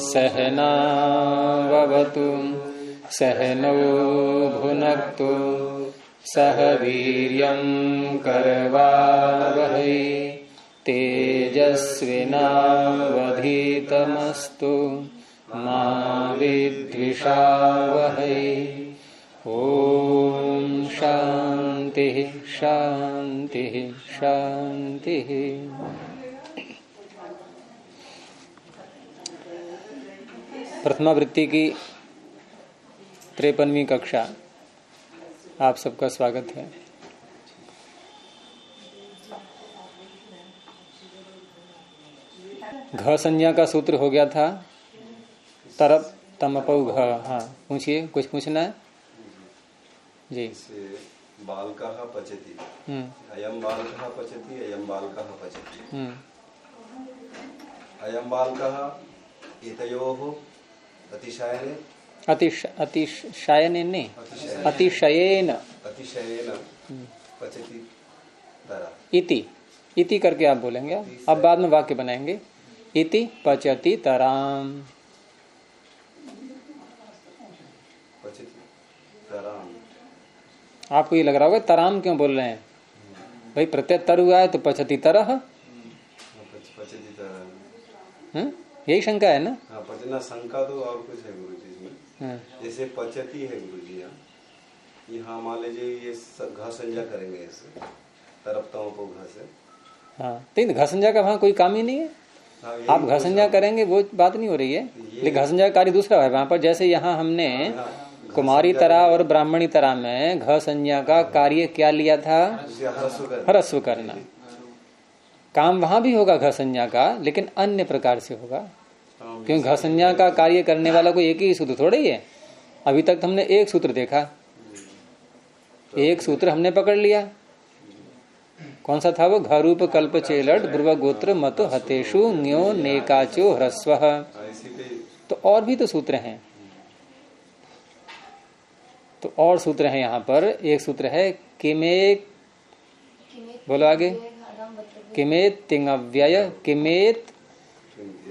सहनावतु सहनौ भुनक्तु सह वीर्यं करवावहै तेजस्विनावधीतमस्तु मा विद्विषावहै। ओम शांति शांति शांति। प्रथमावृत्ति की 53वीं कक्षा आप सबका स्वागत है। घ संज्ञा का सूत्र हो गया था तरप तमपौ घ। हाँ पूछिए, कुछ पूछना है जी। बालकः पचति, अयं बालकः पचति, अयं बालकः पचति। अयं बालकः एतयोः अतिशयने अतिशयने नहीं अतिशयेन पचति तरा। इति करके आप बोलेंगे। अब बाद में वाक्य बनाएंगे। इति पचति तराम। पचति तराम। आपको ये लग रहा होगा तराम क्यों बोल रहे हैं भाई, प्रत्यय तर हुआ है तो पचति तरह। पचति तरह यही शंका है ना। हाँ, पचना शंका तो और कुछ है गुरु जी इसमें। जैसे पचती है गुरु जी, यहाँ मान लीजिए ये घ संज्ञा करेंगे ऐसे तरपताओं को घ से। हाँ तो घ संज्ञा का वहाँ कोई काम ही नहीं है। हाँ, आप घ संज्ञा करेंगे वो बात नहीं हो रही है, लेकिन घ संज्ञा कार्य दूसरा है वहाँ पर। जैसे यहाँ हमने कुमारी तरा और ब्राह्मणी तरा में घ संज्ञा का कार्य क्या लिया था, ह्रस्व करना। काम वहां भी होगा घ संज्ञा का, लेकिन अन्य प्रकार से होगा, क्योंकि घ संज्ञा का कार्य करने वाला कोई एक ही सूत्र थोड़ा ही है। अभी तक हमने एक सूत्र देखा, एक सूत्र हमने पकड़ लिया। कौन सा था वो? घ रूप कल्प चेलट ब्रुव गोत्र मत हतेषु न्यो नेकाचो ह्रस्व। तो और भी तो सूत्र हैं, तो और सूत्र है यहाँ पर। एक सूत्र है किमेक, बोलो आगे। किमेत तिंग अव्यय, किमेत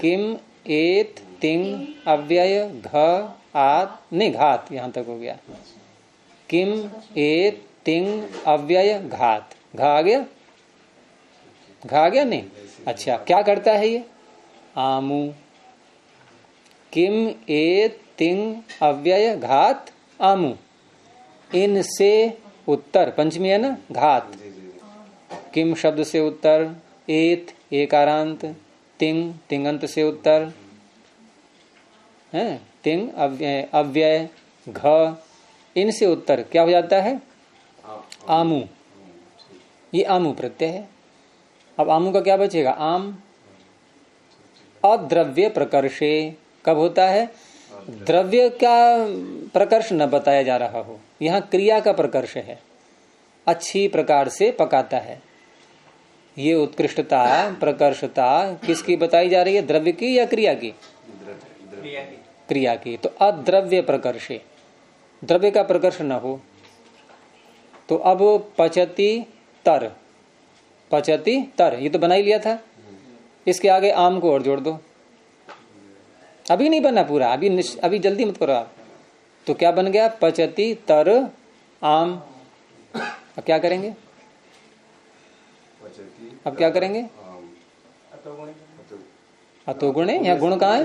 किम एत तिंग अव्यय घ आत नहीं घात, यहाँ तक हो गया। किम एत तिंग अव्यय घात, घ आ गया, घ आ गया नहीं। अच्छा, क्या करता है ये? आमू। किम एत तिंग अव्यय घात आमू। इनसे उत्तर, पंचमी है ना, घात। किम शब्द से उत्तर, एत एकारांत, तिंग तिंगंत से उत्तर है, तिंग अव्यय घ, इनसे उत्तर क्या हो जाता है? आमू। ये आमू प्रत्यय है। अब आमू का क्या बचेगा? आम। अद्रव्य प्रकर्षे कब होता है? द्रव्य का प्रकर्ष न बताया जा रहा हो, यहाँ क्रिया का प्रकर्ष है। अच्छी प्रकार से पकाता है। ये उत्कृष्टता प्रकर्षता किसकी बताई जा रही है? द्रव्य की या क्रिया की? क्रिया की। तो अद्रव्य प्रकर्षे, द्रव्य का प्रकर्ष न हो। तो अब पचति तर, पचति तर ये तो बना ही लिया था। इसके आगे आम को और जोड़ दो। अभी नहीं बना पूरा, अभी जल्दी मत करो आप। तो क्या बन गया? पचति तर आम। अब क्या करेंगे? अब क्या करेंगे? अतोगुण है। यहाँ गुण कहाँ है?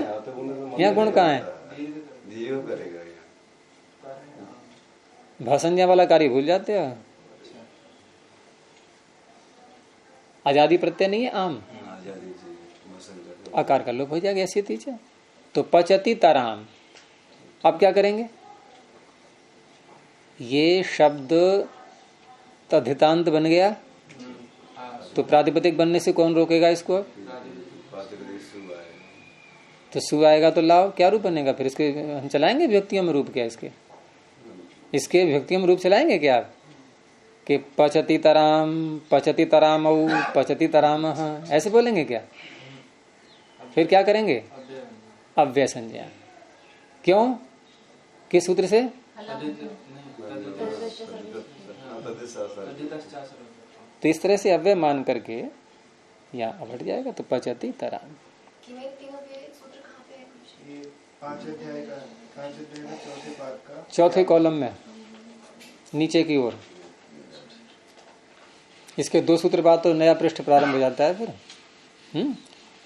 यहाँ गुण कहाँ है? भसंज्ञा वाला कार्य भूल जाते हो। आजादी प्रत्यय नहीं है आम, आकार का लोप हो जाएगा ऐसी तीजा। तो पचति तराम। अब क्या करेंगे? ये शब्द तद्धितांत बन गया, तो प्रातिपदिक बनने से कौन रोकेगा इसको? तो सु आएगा तो लाओ, क्या रूप बनेगा फिर इसके? हम चलाएंगे विभक्तियों में रूप क्या इसके विभक्तियों में रूप चलाएंगे क्या आप? कि पचति तराम, पचति तरामौ, पचति तराम, ऐसे बोलेंगे क्या? फिर क्या करेंगे? अव्यय संज्ञा। क्यों? किस सूत्र से? तो इस तरह से अव्यय मान करके यहाँ हट जाएगा। तो पचति तराम। चौथे कॉलम में नीचे की ओर इसके 2 सूत्र बाद तो नया पृष्ठ प्रारंभ हो जाता है फिर।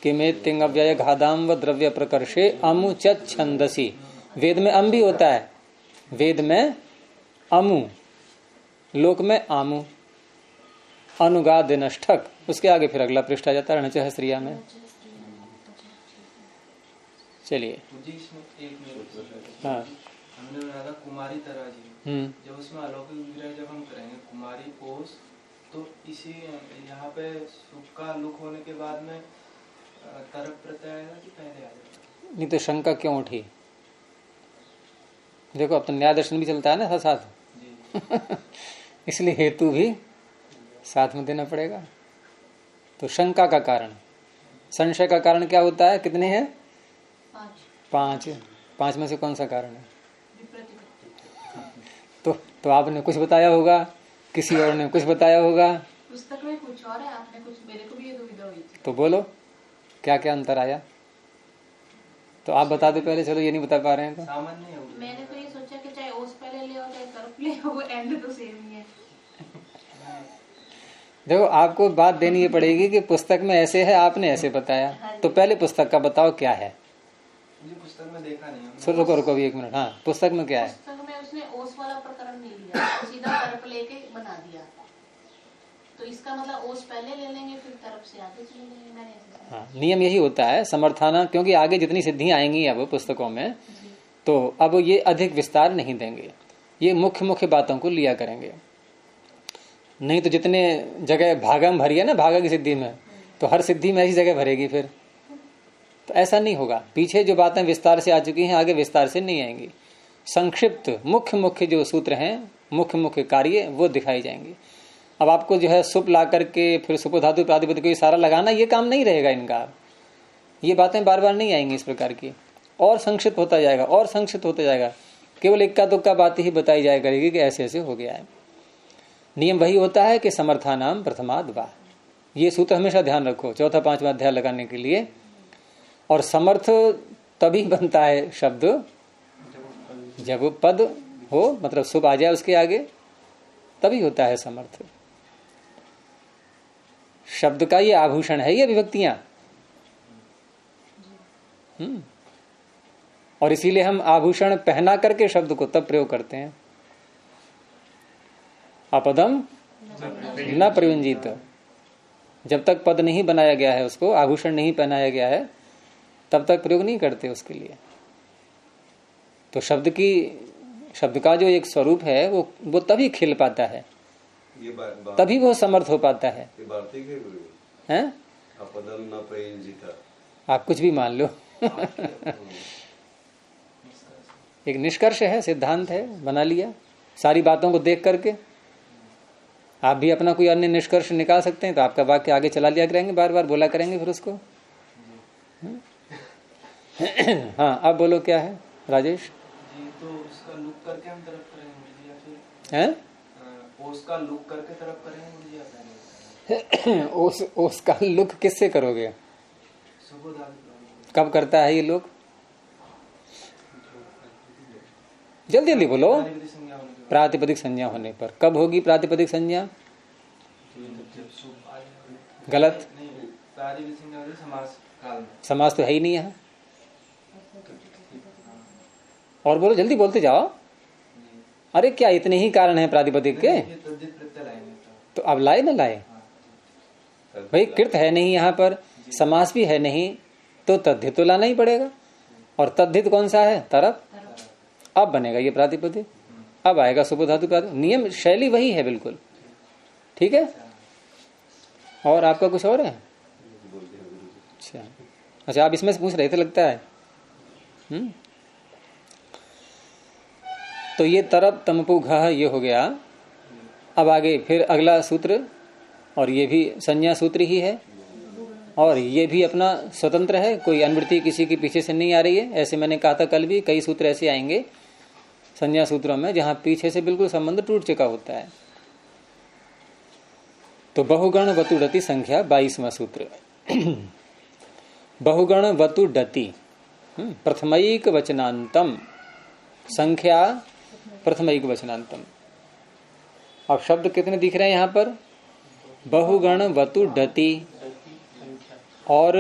किमेत तिंग अव्यय घादाम व द्रव्य प्रकर्षे अमु च छंदसी। वेद में अम भी होता है, वेद में अमु, लोक में आमु, अनुगाद नष्ठक। उसके आगे फिर अगला पृष्ठ आ जाता है रणच स्त्रिया में। चलिए हाँ, हमने बनाया था कुमारी तराजी, जब उसमें अलौकिक विग्रह जब हम करेंगे कुमारी ओस, तो इसी यहाँ पे सुख का लुक होने के बाद में तरक प्रत्यय आएगा कि पहले आएगा? नहीं तो शंका क्यों उठी? देखो अब तो न्याय दर्शन भी चलता है ना साथ साथ इसलिए हेतु भी साथ में देना पड़ेगा। तो शंका का कारण, संशय का कारण क्या होता है? कितने हैं? 5। 5 में से कौन सा कारण है? तो आपने कुछ बताया होगा, किसी और ने कुछ बताया होगा, पुस्तक में कुछ और है, आपने कुछ, मेरे को भी ये दुविधा हुई थी। तो बोलो क्या क्या अंतर आया? तो आप बता दो पहले, चलो ये नहीं बता पा रहे हैं तो। सामान्य मैंने तो ये सोचा कि चाहे ओस पहले ले और चाहे तरफ ले, वो एंड तो सेम ही है। देखो आपको बात देनी ये पड़ेगी कि पुस्तक में ऐसे है, आपने ऐसे बताया, तो पहले पुस्तक का बताओ क्या है। मुझे पुस्तक में देखा नहीं है। सुन रुको अभी 1 मिनट। हाँ, पुस्तक में क्या है? पुस्तक में उसने ओस वाला प्रकरण नहीं लिया, सीधा तरफ लेके बना दिया। तो इसका मतलब ओस पहले ले लेंगे फिर तरफ से आगे चले जाएंगे। मैंने ऐसे हाँ, नियम यही होता है समर्थाना, क्योंकि आगे जितनी सिद्धियां आएंगी अब पुस्तकों में, तो अब ये अधिक विस्तार नहीं देंगे, ये मुख्य मुख्य बातों को लिया करेंगे। नहीं तो जितने जगह भागम भरी है ना भागा की सिद्धि में, तो हर सिद्धि में ऐसी जगह भरेगी फिर, तो ऐसा नहीं होगा। पीछे जो बातें विस्तार से आ चुकी हैं आगे विस्तार से नहीं आएंगी। संक्षिप्त मुख्य मुख्य जो सूत्र हैं, मुख्य मुख्य कार्य, वो दिखाई जाएंगे। अब आपको जो है सुप ला करके फिर सुपधातु प्रातिपदिक को सारा लगाना, ये काम नहीं रहेगा इनका। ये बातें बार बार नहीं आएंगी इस प्रकार की, और संक्षिप्त होता जाएगा और संक्षिप्त होता जाएगा। केवल इक्का दुक्का बात ही बताई जाया करेगी कि ऐसे ऐसे हो गया है। नियम वही होता है कि समर्थानाम प्रथमाद वा, ये सूत्र हमेशा ध्यान रखो चौथा 5वां अध्याय लगाने के लिए। और समर्थ तभी बनता है शब्द जब पद हो, मतलब सुप आ जाए उसके आगे, तभी होता है समर्थ। शब्द का ये आभूषण है ये विभक्तियां। और इसीलिए हम आभूषण पहना करके शब्द को तब प्रयोग करते हैं। अपदम न प्रयुंजित, जब तक पद नहीं बनाया गया है, उसको आभूषण नहीं पहनाया गया है, तब तक प्रयोग नहीं करते उसके लिए। तो शब्द का जो एक स्वरूप है वो तभी खिल पाता है, तभी वो समर्थ हो पाता है। हैं? अपदम न प्रयुंजित, आप कुछ भी मान लो एक निष्कर्ष है, सिद्धांत है, बना लिया सारी बातों को देख करके। आप भी अपना कोई अन्य निष्कर्ष निकाल सकते हैं, तो आपका वाक्य आगे चला लिया करेंगे, बार बार बोला करेंगे फिर उसको। हाँ, अब बोलो क्या है राजेश जी? तो उसका लुक करके हम तरफ करेंगे या फिर हैं? उसका लुक करके तरफ करेंगे मुझे या पहले? उसका लुक किससे करोगे? कब करता है ये लोग? जल्दी जल्दी बोलो। प्रातिपदिक संज्ञा होने पर। कब होगी प्रातिपदिक संज्ञा? गलत, समास तो है ही नहीं यहाँ। और बोलो, जल्दी बोलते जाओ। अरे क्या इतने ही कारण हैं प्रातिपदिक के? तो अब लाए ना लाए भाई, कृत है नहीं यहाँ पर, समास भी है नहीं, तो तद्धित तो लाना ही पड़ेगा। और तद्धित कौन सा है? तरफ। अब बनेगा ये प्रातिपदिक, अब आएगा सुबधातु प्रातिपदिक। नियम शैली वही है बिल्कुल, ठीक है। और आपका कुछ और है? अच्छा, आप इसमें से पूछ रहे थे लगता है। तो ये तरप तमपु घ ये हो गया। अब आगे फिर अगला सूत्र, और ये भी संज्ञा सूत्र ही है, और ये भी अपना स्वतंत्र है, कोई अनुवृत्ति किसी के पीछे से नहीं आ रही है। ऐसे मैंने कहा था कल भी, कई सूत्र ऐसे आएंगे संज्ञा सूत्रों में जहां पीछे से बिल्कुल संबंध टूट चुका होता है। तो बहुगण वतुडति संख्या 22वां सूत्र। बहुगण वतुडति, प्रथमैक वचनांतम, संख्या प्रथमैक वचनांतम। अब शब्द कितने दिख रहे हैं यहाँ पर? बहुगण वतु डति और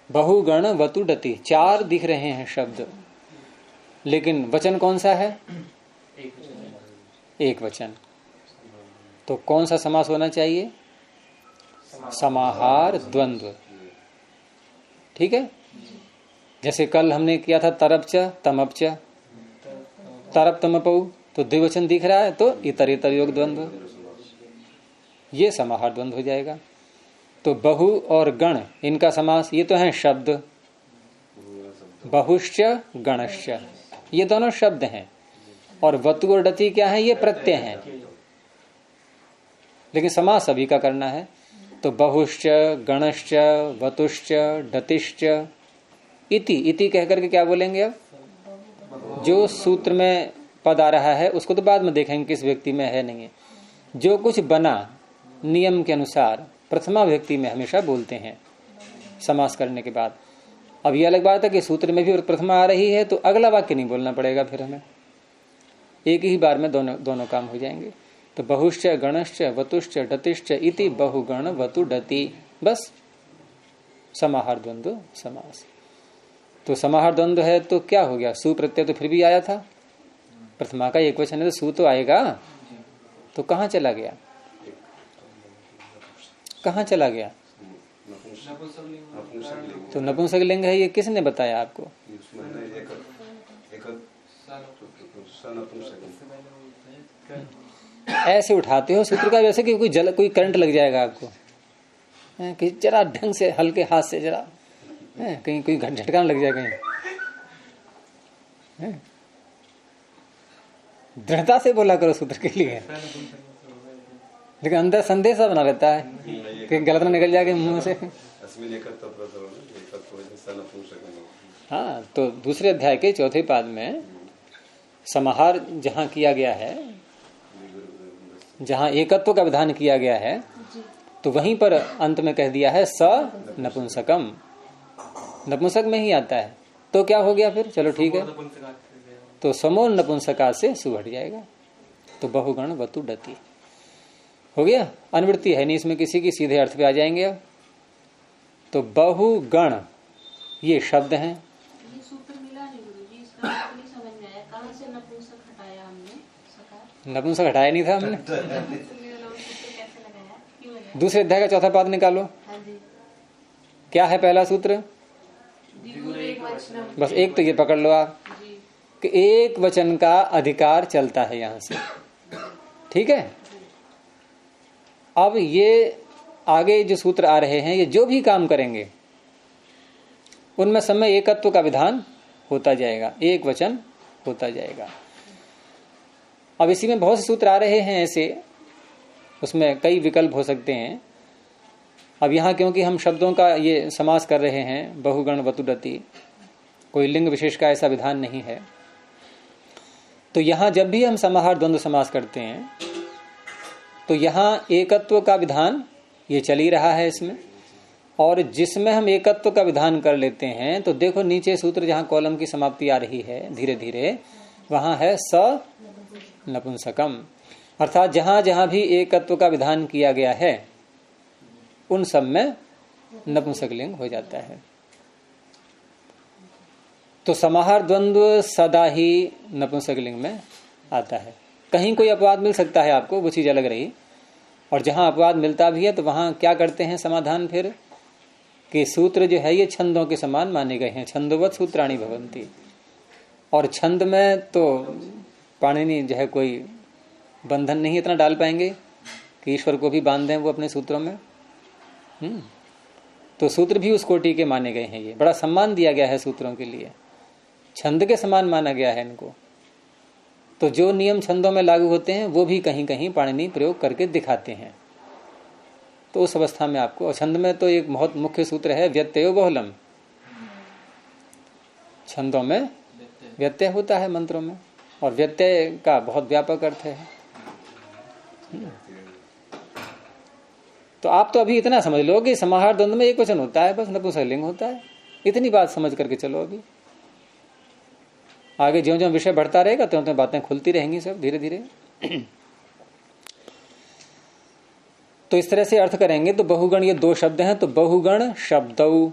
बहुगण वतु डति, 4 दिख रहे हैं शब्द, लेकिन वचन कौन सा है? एक वचन। तो कौन सा समास होना चाहिए? समाहार द्वंद्व। ठीक है, जैसे कल हमने किया था तरपच तमपच, तरप तमपऊ, तो द्विवचन दिख रहा है, तो इतर इतर योग द्वंद्व, ये समाहार द्वंद्व हो जाएगा। तो बहु और गण, इनका समास, ये तो है शब्द, बहुश्च गणश्च, ये दोनों शब्द हैं, और वतु और डति क्या है? ये प्रत्यय हैं, लेकिन समास सभी का करना है। तो बहुश्च गणश्च वतुश्च डतिश्च इति, इति कहकर के क्या बोलेंगे? अब जो सूत्र में पद आ रहा है उसको तो बाद में देखेंगे किस व्यक्ति में है नहीं है। जो कुछ बना नियम के अनुसार प्रथमा व्यक्ति में हमेशा बोलते हैं समास करने के बाद। अब ये अलग बात है कि सूत्र में भी प्रथमा आ रही है तो अगला वाक्य नहीं बोलना पड़ेगा, फिर हमें एक ही बार में दोनों काम हो जाएंगे। तो बहुश्च गणश्च वतुश्च डतिश्च इति बहुगण वतु डति, बस समाहार द्वंद्व समास। तो समाहार द्वंद्व है तो क्या हो गया? सु प्रत्यय तो फिर भी आया था, प्रथमा का एक वचन है तो सु तो आएगा, तो कहाँ चला गया? कहाँ चला गया? तो नपुंसक लिंग है, ये किसने बताया आपको? ऐसे उठाते हो सूत्र का वैसे कि कोई करंट लग जाएगा आपको, कि जरा ढंग से हल्के हाथ से जरा कहीं कोई झटका लग जाए कहीं। दृढ़ता से बोला करो सूत्र के लिए, लेकिन अंदर संदेशा बना रहता है कि गलत ना निकल जाएगा मुंह से। हाँ, तो दूसरे अध्याय के चौथे पाद में समाहार जहाँ किया गया है, जहाँ एकत्व का विधान किया गया है, तो वहीं पर अंत में कह दिया है स नपुंसकम, नपुंसक में ही आता है। तो क्या हो गया फिर? चलो ठीक है, तो समो नपुंसका से सु हट जाएगा, तो बहुगण वतु डति हो गया। अनुवृत्ति है नहीं इसमें किसी की, सीधे अर्थ पे आ जाएंगे अब। तो बहुगण ये शब्द हैं। ये सूत्र मिला नहीं गुरुजी, इसका नहीं समझ में आया, कहाँ से नपुंसक हटाया हमने? सकार नपुंसक हटाया नहीं था हमने। कैसे लगाया? क्यों लगाया? दूसरे अध्याय का चौथा पाद निकालो। हाँ जी, क्या है पहला सूत्र? द्विगुण एक वचनम। बस एक तो ये पकड़ लो आप जी, कि एक वचन का अधिकार चलता है यहां से, ठीक है। अब ये आगे जो सूत्र आ रहे हैं, ये जो भी काम करेंगे उनमें समय एकत्व का विधान होता जाएगा, एक वचन होता जाएगा। अब इसी में बहुत से सूत्र आ रहे हैं ऐसे, उसमें कई विकल्प हो सकते हैं। अब यहाँ क्योंकि हम शब्दों का ये समास कर रहे हैं, बहुगण वतु डति, कोई लिंग विशेष का ऐसा विधान नहीं है, तो यहाँ जब भी हम समाहार द्वंद्व समास करते हैं तो यहाँ एकत्व का विधान ये चल ही रहा है इसमें। और जिसमें हम एकत्व का विधान कर लेते हैं तो देखो नीचे सूत्र जहाँ कॉलम की समाप्ति आ रही है धीरे धीरे, वहां है स नपुंसकम, अर्थात जहां जहां भी एकत्व का विधान किया गया है उन सब में नपुंसक लिंग हो जाता है। तो समाहार द्वंद्व सदा ही नपुंसक लिंग में आता है। कहीं कोई अपवाद मिल सकता है आपको, वो चीज अलग रही, और जहां अपवाद मिलता भी है तो वहां क्या करते हैं समाधान फिर, कि सूत्र जो है ये छंदों के समान माने गए हैं, छंदोवत सूत्राणि भवन्ति। और छंद में तो पाणिनि जो है कोई बंधन नहीं इतना डाल पाएंगे कि ईश्वर को भी बांध दें वो अपने सूत्रों में। तो सूत्र भी उस कोटि के माने गए हैं, ये बड़ा सम्मान दिया गया है सूत्रों के लिए, छंद के समान माना गया है इनको। तो जो नियम छंदों में लागू होते हैं वो भी कहीं कहीं पाणिनि प्रयोग करके दिखाते हैं। तो उस अवस्था में आपको, और छंद में तो एक बहुत मुख्य सूत्र है व्यत्ययो बहुलम, छंदों में व्यत्यय होता है मंत्रों में, और व्यत्यय का बहुत व्यापक अर्थ है। तो तो आप तो अभी इतना समझ लो कि समाहार द्वंद्व में एक वचन होता है, बस नपुंसकलिंग होता है। इतनी बात समझ करके चलो। अभी आगे ज्यों ज्यों विषय बढ़ता रहेगा त्यों त्यों बातें खुलती रहेंगी सब धीरे धीरे। तो इस तरह से अर्थ करेंगे तो बहुगण, ये दो शब्द हैं तो बहुगण शब्दौ।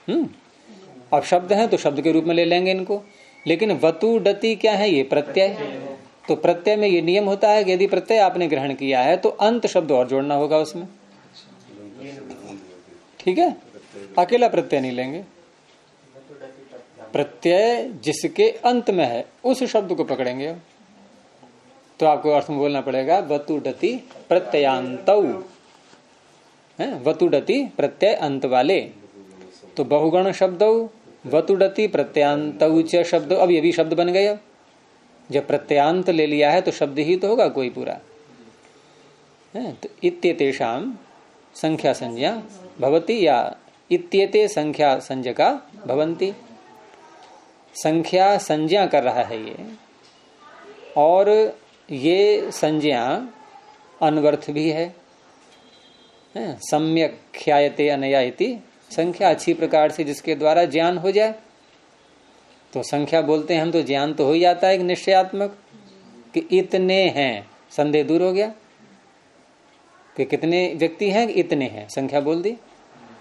अब शब्द हैं तो शब्द के रूप में ले लेंगे इनको। लेकिन वतु डति क्या है? ये प्रत्यय। तो प्रत्यय में ये नियम होता है कि यदि प्रत्यय आपने ग्रहण किया है तो अंत शब्द और जोड़ना होगा उसमें। ठीक है, अकेला प्रत्यय नहीं लेंगे। प्रत्यय जिसके अंत में है उस शब्द को पकड़ेंगे। तो आपको अर्थ में बोलना पड़ेगा वतुडति प्रत्ययांतौ, वतुडति प्रत्यय अंत वाले। तो बहुगण शब्दौ वतुडति प्रत्ययांतौ च शब्द। अब ये भी शब्द बन गए। अब जब प्रत्ययांत ले लिया है तो शब्द ही तो होगा कोई पूरा है। तो इत्येतेषां संख्या संज्ञा भवति, या इत्येते संख्या संज्ञका भवन्ति। संख्या संज्ञा कर रहा है ये, और ये संज्ञा अनवर्थ भी है। सम्यक ख्यायते अनया इति, संख्या अच्छी प्रकार से जिसके द्वारा ज्ञान हो जाए। तो संख्या बोलते हैं हम तो ज्ञान तो हो ही जाता है एक निश्चयात्मक कि इतने हैं, संदेह दूर हो गया कि कितने व्यक्ति हैं, इतने हैं, संख्या बोल दी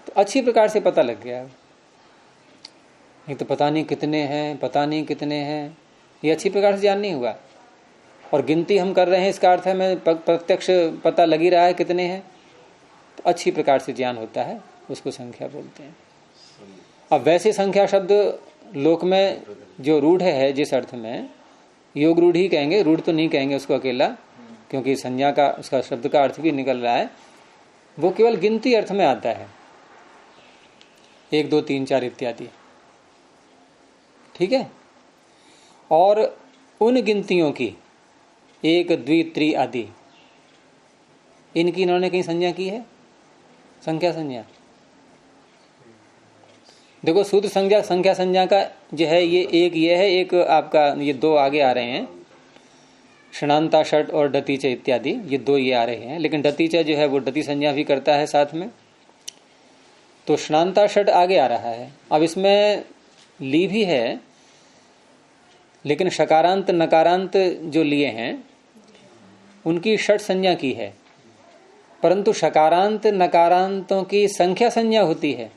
तो अच्छी प्रकार से पता लग गया। नहीं तो पता नहीं कितने हैं, पता नहीं कितने हैं, ये अच्छी प्रकार से ज्ञान नहीं हुआ। और गिनती हम कर रहे हैं, इसका अर्थ है मैं प्रत्यक्ष पता लग ही रहा है कितने हैं, तो अच्छी प्रकार से ज्ञान होता है, उसको संख्या बोलते हैं। अब वैसे संख्या शब्द लोक में जो रूढ़ है, जिस अर्थ में योग रूढ़ ही कहेंगे, रूढ़ तो नहीं कहेंगे उसको अकेला, क्योंकि संज्ञा का उसका शब्द का अर्थ भी निकल रहा है, वो केवल गिनती अर्थ में आता है, 1 2 3 4 इत्यादि। ठीक है, और उन गिनतियों की 1 2 3 आदि, इनकी इन्होंने कहीं संज्ञा की है? संख्या संज्ञा देखो, सूत्र संख्या संज्ञा का जो है ये एक ये है, एक आपका ये 2 आगे आ रहे हैं, षणांता षट और डतीच इत्यादि, ये 2 ये आ रहे हैं। लेकिन डतीच जो है वो डती संज्ञा भी करता है साथ में। तो षणांता षट आगे आ रहा है। अब इसमें ली भी है, लेकिन शकारांत नकारांत जो लिए हैं उनकी षट संज्ञा की है, परंतु शकारांत नकारांतों की संख्या संज्ञा होती है,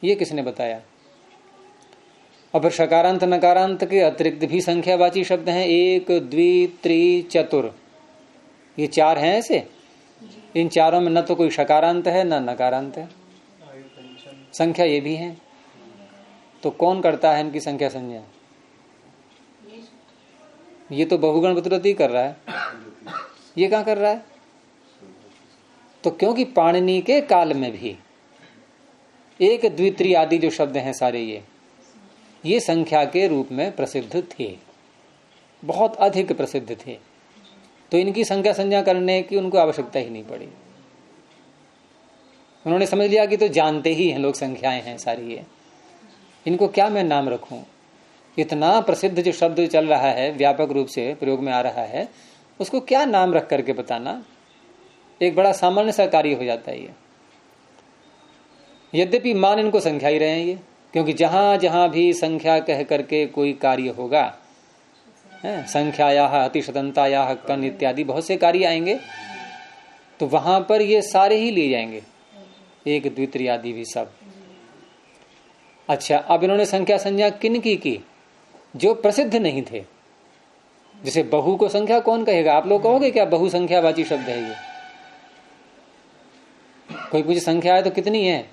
ये किसने बताया? और फिर शकारांत नकारांत के अतिरिक्त भी संख्यावाची शब्द हैं, 1 2 3 4, ये 4 हैं ऐसे। इन चारों में न तो कोई शकारांत है न नकारांत है, संख्या ये भी है। तो कौन करता है इनकी संख्या संज्ञा? ये तो बहुगण वतुरति कर रहा है, ये कहाँ कर रहा है? तो क्योंकि पाणिनि के काल में भी 1 2 3 आदि जो शब्द हैं सारे ये संख्या के रूप में प्रसिद्ध थे, बहुत अधिक प्रसिद्ध थे। तो इनकी संख्या संज्ञा करने की उनको आवश्यकता ही नहीं पड़ी। उन्होंने समझ लिया कि तो जानते ही हैं लोग, संख्याएं हैं सारी ये, इनको क्या मैं नाम रखूं। इतना प्रसिद्ध जो शब्द चल रहा है, व्यापक रूप से प्रयोग में आ रहा है, उसको क्या नाम रख करके बताना एक बड़ा सामान्य सा कार्य हो जाता है ये। यद्यपि मान इनको संख्या ही रहे हैं ये, क्योंकि जहां जहां भी संख्या कह करके कोई कार्य होगा, संख्याया अतिशतंताया कन इत्यादि बहुत से कार्य आएंगे, तो वहां पर ये सारे ही लिए जाएंगे, 1 2 3 आदि भी सब। अच्छा, अब इन्होंने संख्या संज्ञा किन की? जो प्रसिद्ध नहीं थे। जैसे बहु को संख्या कौन कहेगा? आप लोग कहोगे क्या बहु संख्यावाची शब्द है ये? कोई पूछे संख्या है तो कितनी है?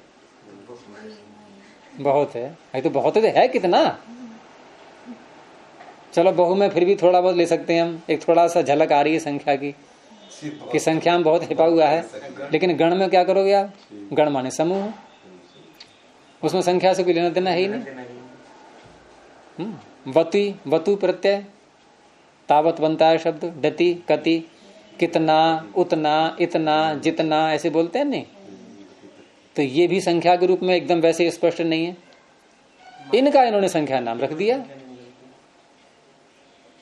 बहुत है। तो बहुत है कितना? चलो बहु में फिर भी थोड़ा बहुत ले सकते हैं हम, एक थोड़ा सा झलक आ रही है संख्या की, कि संख्या में बहुत छिपा हुआ है। लेकिन गण में क्या करोगे आप? गण माने समूह, उसमें संख्या से कोई लेना देना है ही नहीं। वतु प्रत्यय तावत बनता है शब्द, डति कति, कितना उतना इतना जितना ऐसे बोलते हैं नहीं, तो ये भी संख्या के रूप में एकदम वैसे स्पष्ट नहीं है। इनका इन्होंने संख्या नाम रख दिया।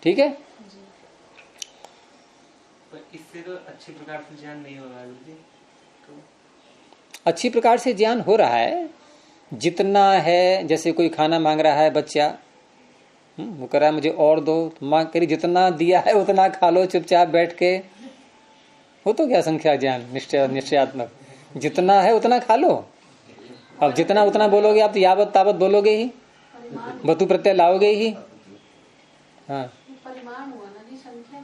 ठीक है, इससे इससे तो अच्छी प्रकार से ज्ञान नहीं हो रहा है गुरुजी। तो अच्छी प्रकार से ज्ञान हो रहा है जितना है। जैसे कोई खाना मांग रहा है बच्चा, वो कह रहा है मुझे और दो, तो माँ कह रही जितना दिया है उतना खा लो चुपचाप बैठ के। हो तो क्या संख्या ज्ञान निश्चयात्मक, जितना है उतना खा लो। अब जितना उतना बोलोगे आप तो यावत तावत बोलोगे ही, बतु प्रत्यय लाओगे ही। हाँ, परिमाण हुआ ना जी, संख्या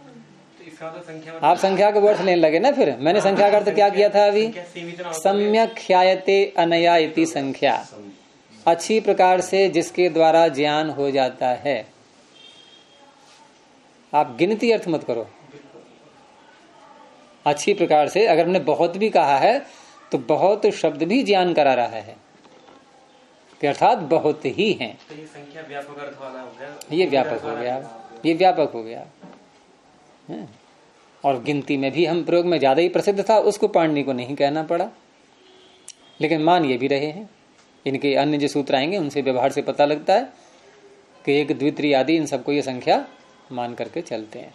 तो इसका तो संख्या आप संख्या का वर्थ लेने लगे ना। फिर मैंने संख्या का अर्थ क्या किया था अभी? सम्यक ख्यायते अनया इति संख्या, अच्छी प्रकार से जिसके द्वारा ज्ञान हो जाता है। आप गिनती अर्थ मत करो। अच्छी प्रकार से, अगर हमने बहुत भी कहा है तो बहुत शब्द भी ज्ञान करा रहा है, अर्थात बहुत ही हैं। तो ये संख्या व्यापक अर्थ वाला हो गया, ये व्यापक हो गया, ये व्यापक हो गया। और गिनती में भी हम प्रयोग में ज्यादा ही प्रसिद्ध था, उसको पाणिनि को नहीं कहना पड़ा। लेकिन मान ये भी रहे हैं, इनके अन्य जो सूत्र आएंगे उनसे व्यवहार से पता लगता है कि एक द्वितीय आदि इन सबको ये संख्या मान करके चलते हैं।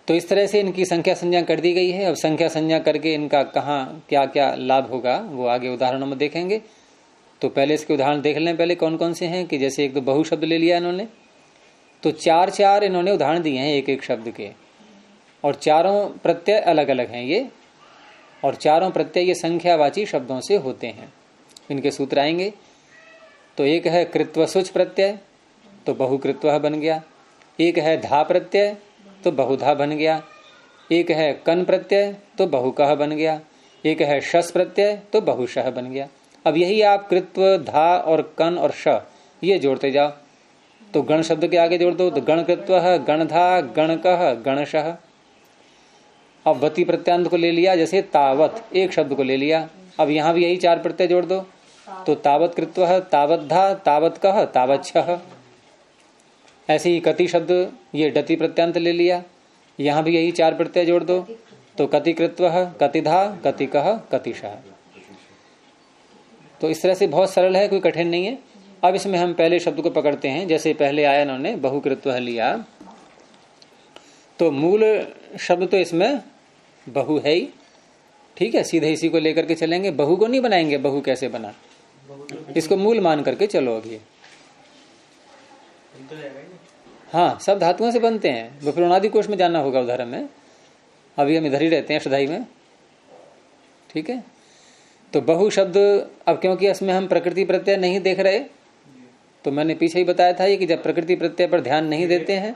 तो इस तरह से इनकी संख्या संज्ञा कर दी गई है। अब संख्या संज्ञा करके इनका कहाँ क्या क्या लाभ होगा वो आगे उदाहरणों में देखेंगे। तो पहले इसके उदाहरण देख लें पहले कौन कौन से हैं। कि जैसे एक तो बहु शब्द ले लिया इन्होंने, तो चार चार इन्होंने उदाहरण दिए हैं एक एक शब्द के, और चारों प्रत्यय अलग अलग हैं ये, और चारों प्रत्यय ये संख्यावाची शब्दों से होते हैं। इनके सूत्र आएंगे। तो एक है कृत्वसुच प्रत्यय, तो बहुकृत्व बन गया। एक है धा प्रत्यय, तो बहुधा बन गया। एक है कन प्रत्यय, तो बहुकह बन गया। एक है शस प्रत्यय, तो बहुशः बन गया। अब यही आप कृत्व, धा और कन और श ये जोड़ते जाओ, तो गण शब्द के आगे जोड़ दो तो गण कृत्व, गणधा, गणकः, गणशः। अब वती प्रत्यांत को ले लिया, जैसे तावत एक शब्द को ले लिया, अब यहां भी यही चार प्रत्यय जोड़ दो, तो तावत कृत्व, तावतधा, तावतकः, तावच्छः। ऐसे ही कति शब्द ये डति प्रत्यांत ले लिया, यहां भी यही चार प्रत्यय जोड़ दो, तो कति कृत्व, कतिधा, कतिकः, कतिशः। तो इस तरह से बहुत सरल है, कोई कठिन नहीं है। अब इसमें हम पहले शब्द को पकड़ते हैं। जैसे पहले आया इन्होंने बहुकृत्व लिया, तो मूल शब्द तो इसमें बहु है ही, ठीक है, सीधे इसी को लेकर के चलेंगे। बहु को नहीं बनाएंगे, बहु कैसे बना, इसको मूल मान करके चलो। अभी हाँ, सब धातुओं से बनते हैं। विप्रोणादि कोश में जाना होगा उदाहरण में, अभी हम इधर ही रहते हैं अष्टधाई में, ठीक है। तो बहु शब्द, अब क्योंकि इसमें हम प्रकृति प्रत्यय नहीं देख रहे, तो मैंने पीछे ही बताया था कि जब प्रकृति प्रत्यय पर ध्यान नहीं देते हैं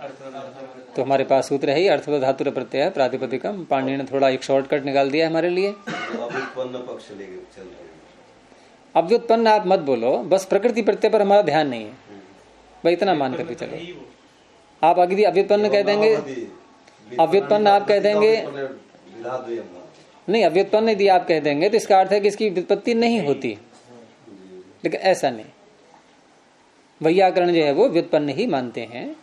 तो हमारे पास सूत्र है ही अर्थवत धातु प्रत्यय प्रातिपदिकम। पाणिनि ने थोड़ा एक शॉर्टकट निकाल दिया हमारे लिए। अव्युत्पन्न आप मत बोलो, बस प्रकृति प्रत्यय पर हमारा ध्यान नहीं है, भाई इतना मान करके चलो। आप आगे अव्युत्पन्न कह देंगे, अव्युत्पन्न आप कह देंगे नहीं, अव्युत्पन्न यदि आप कह देंगे तो इसका अर्थ है कि इसकी व्युत्पत्ति नहीं होती, लेकिन ऐसा नहीं। वैयाकरण जो है वो व्युत्पन्न ही मानते हैं,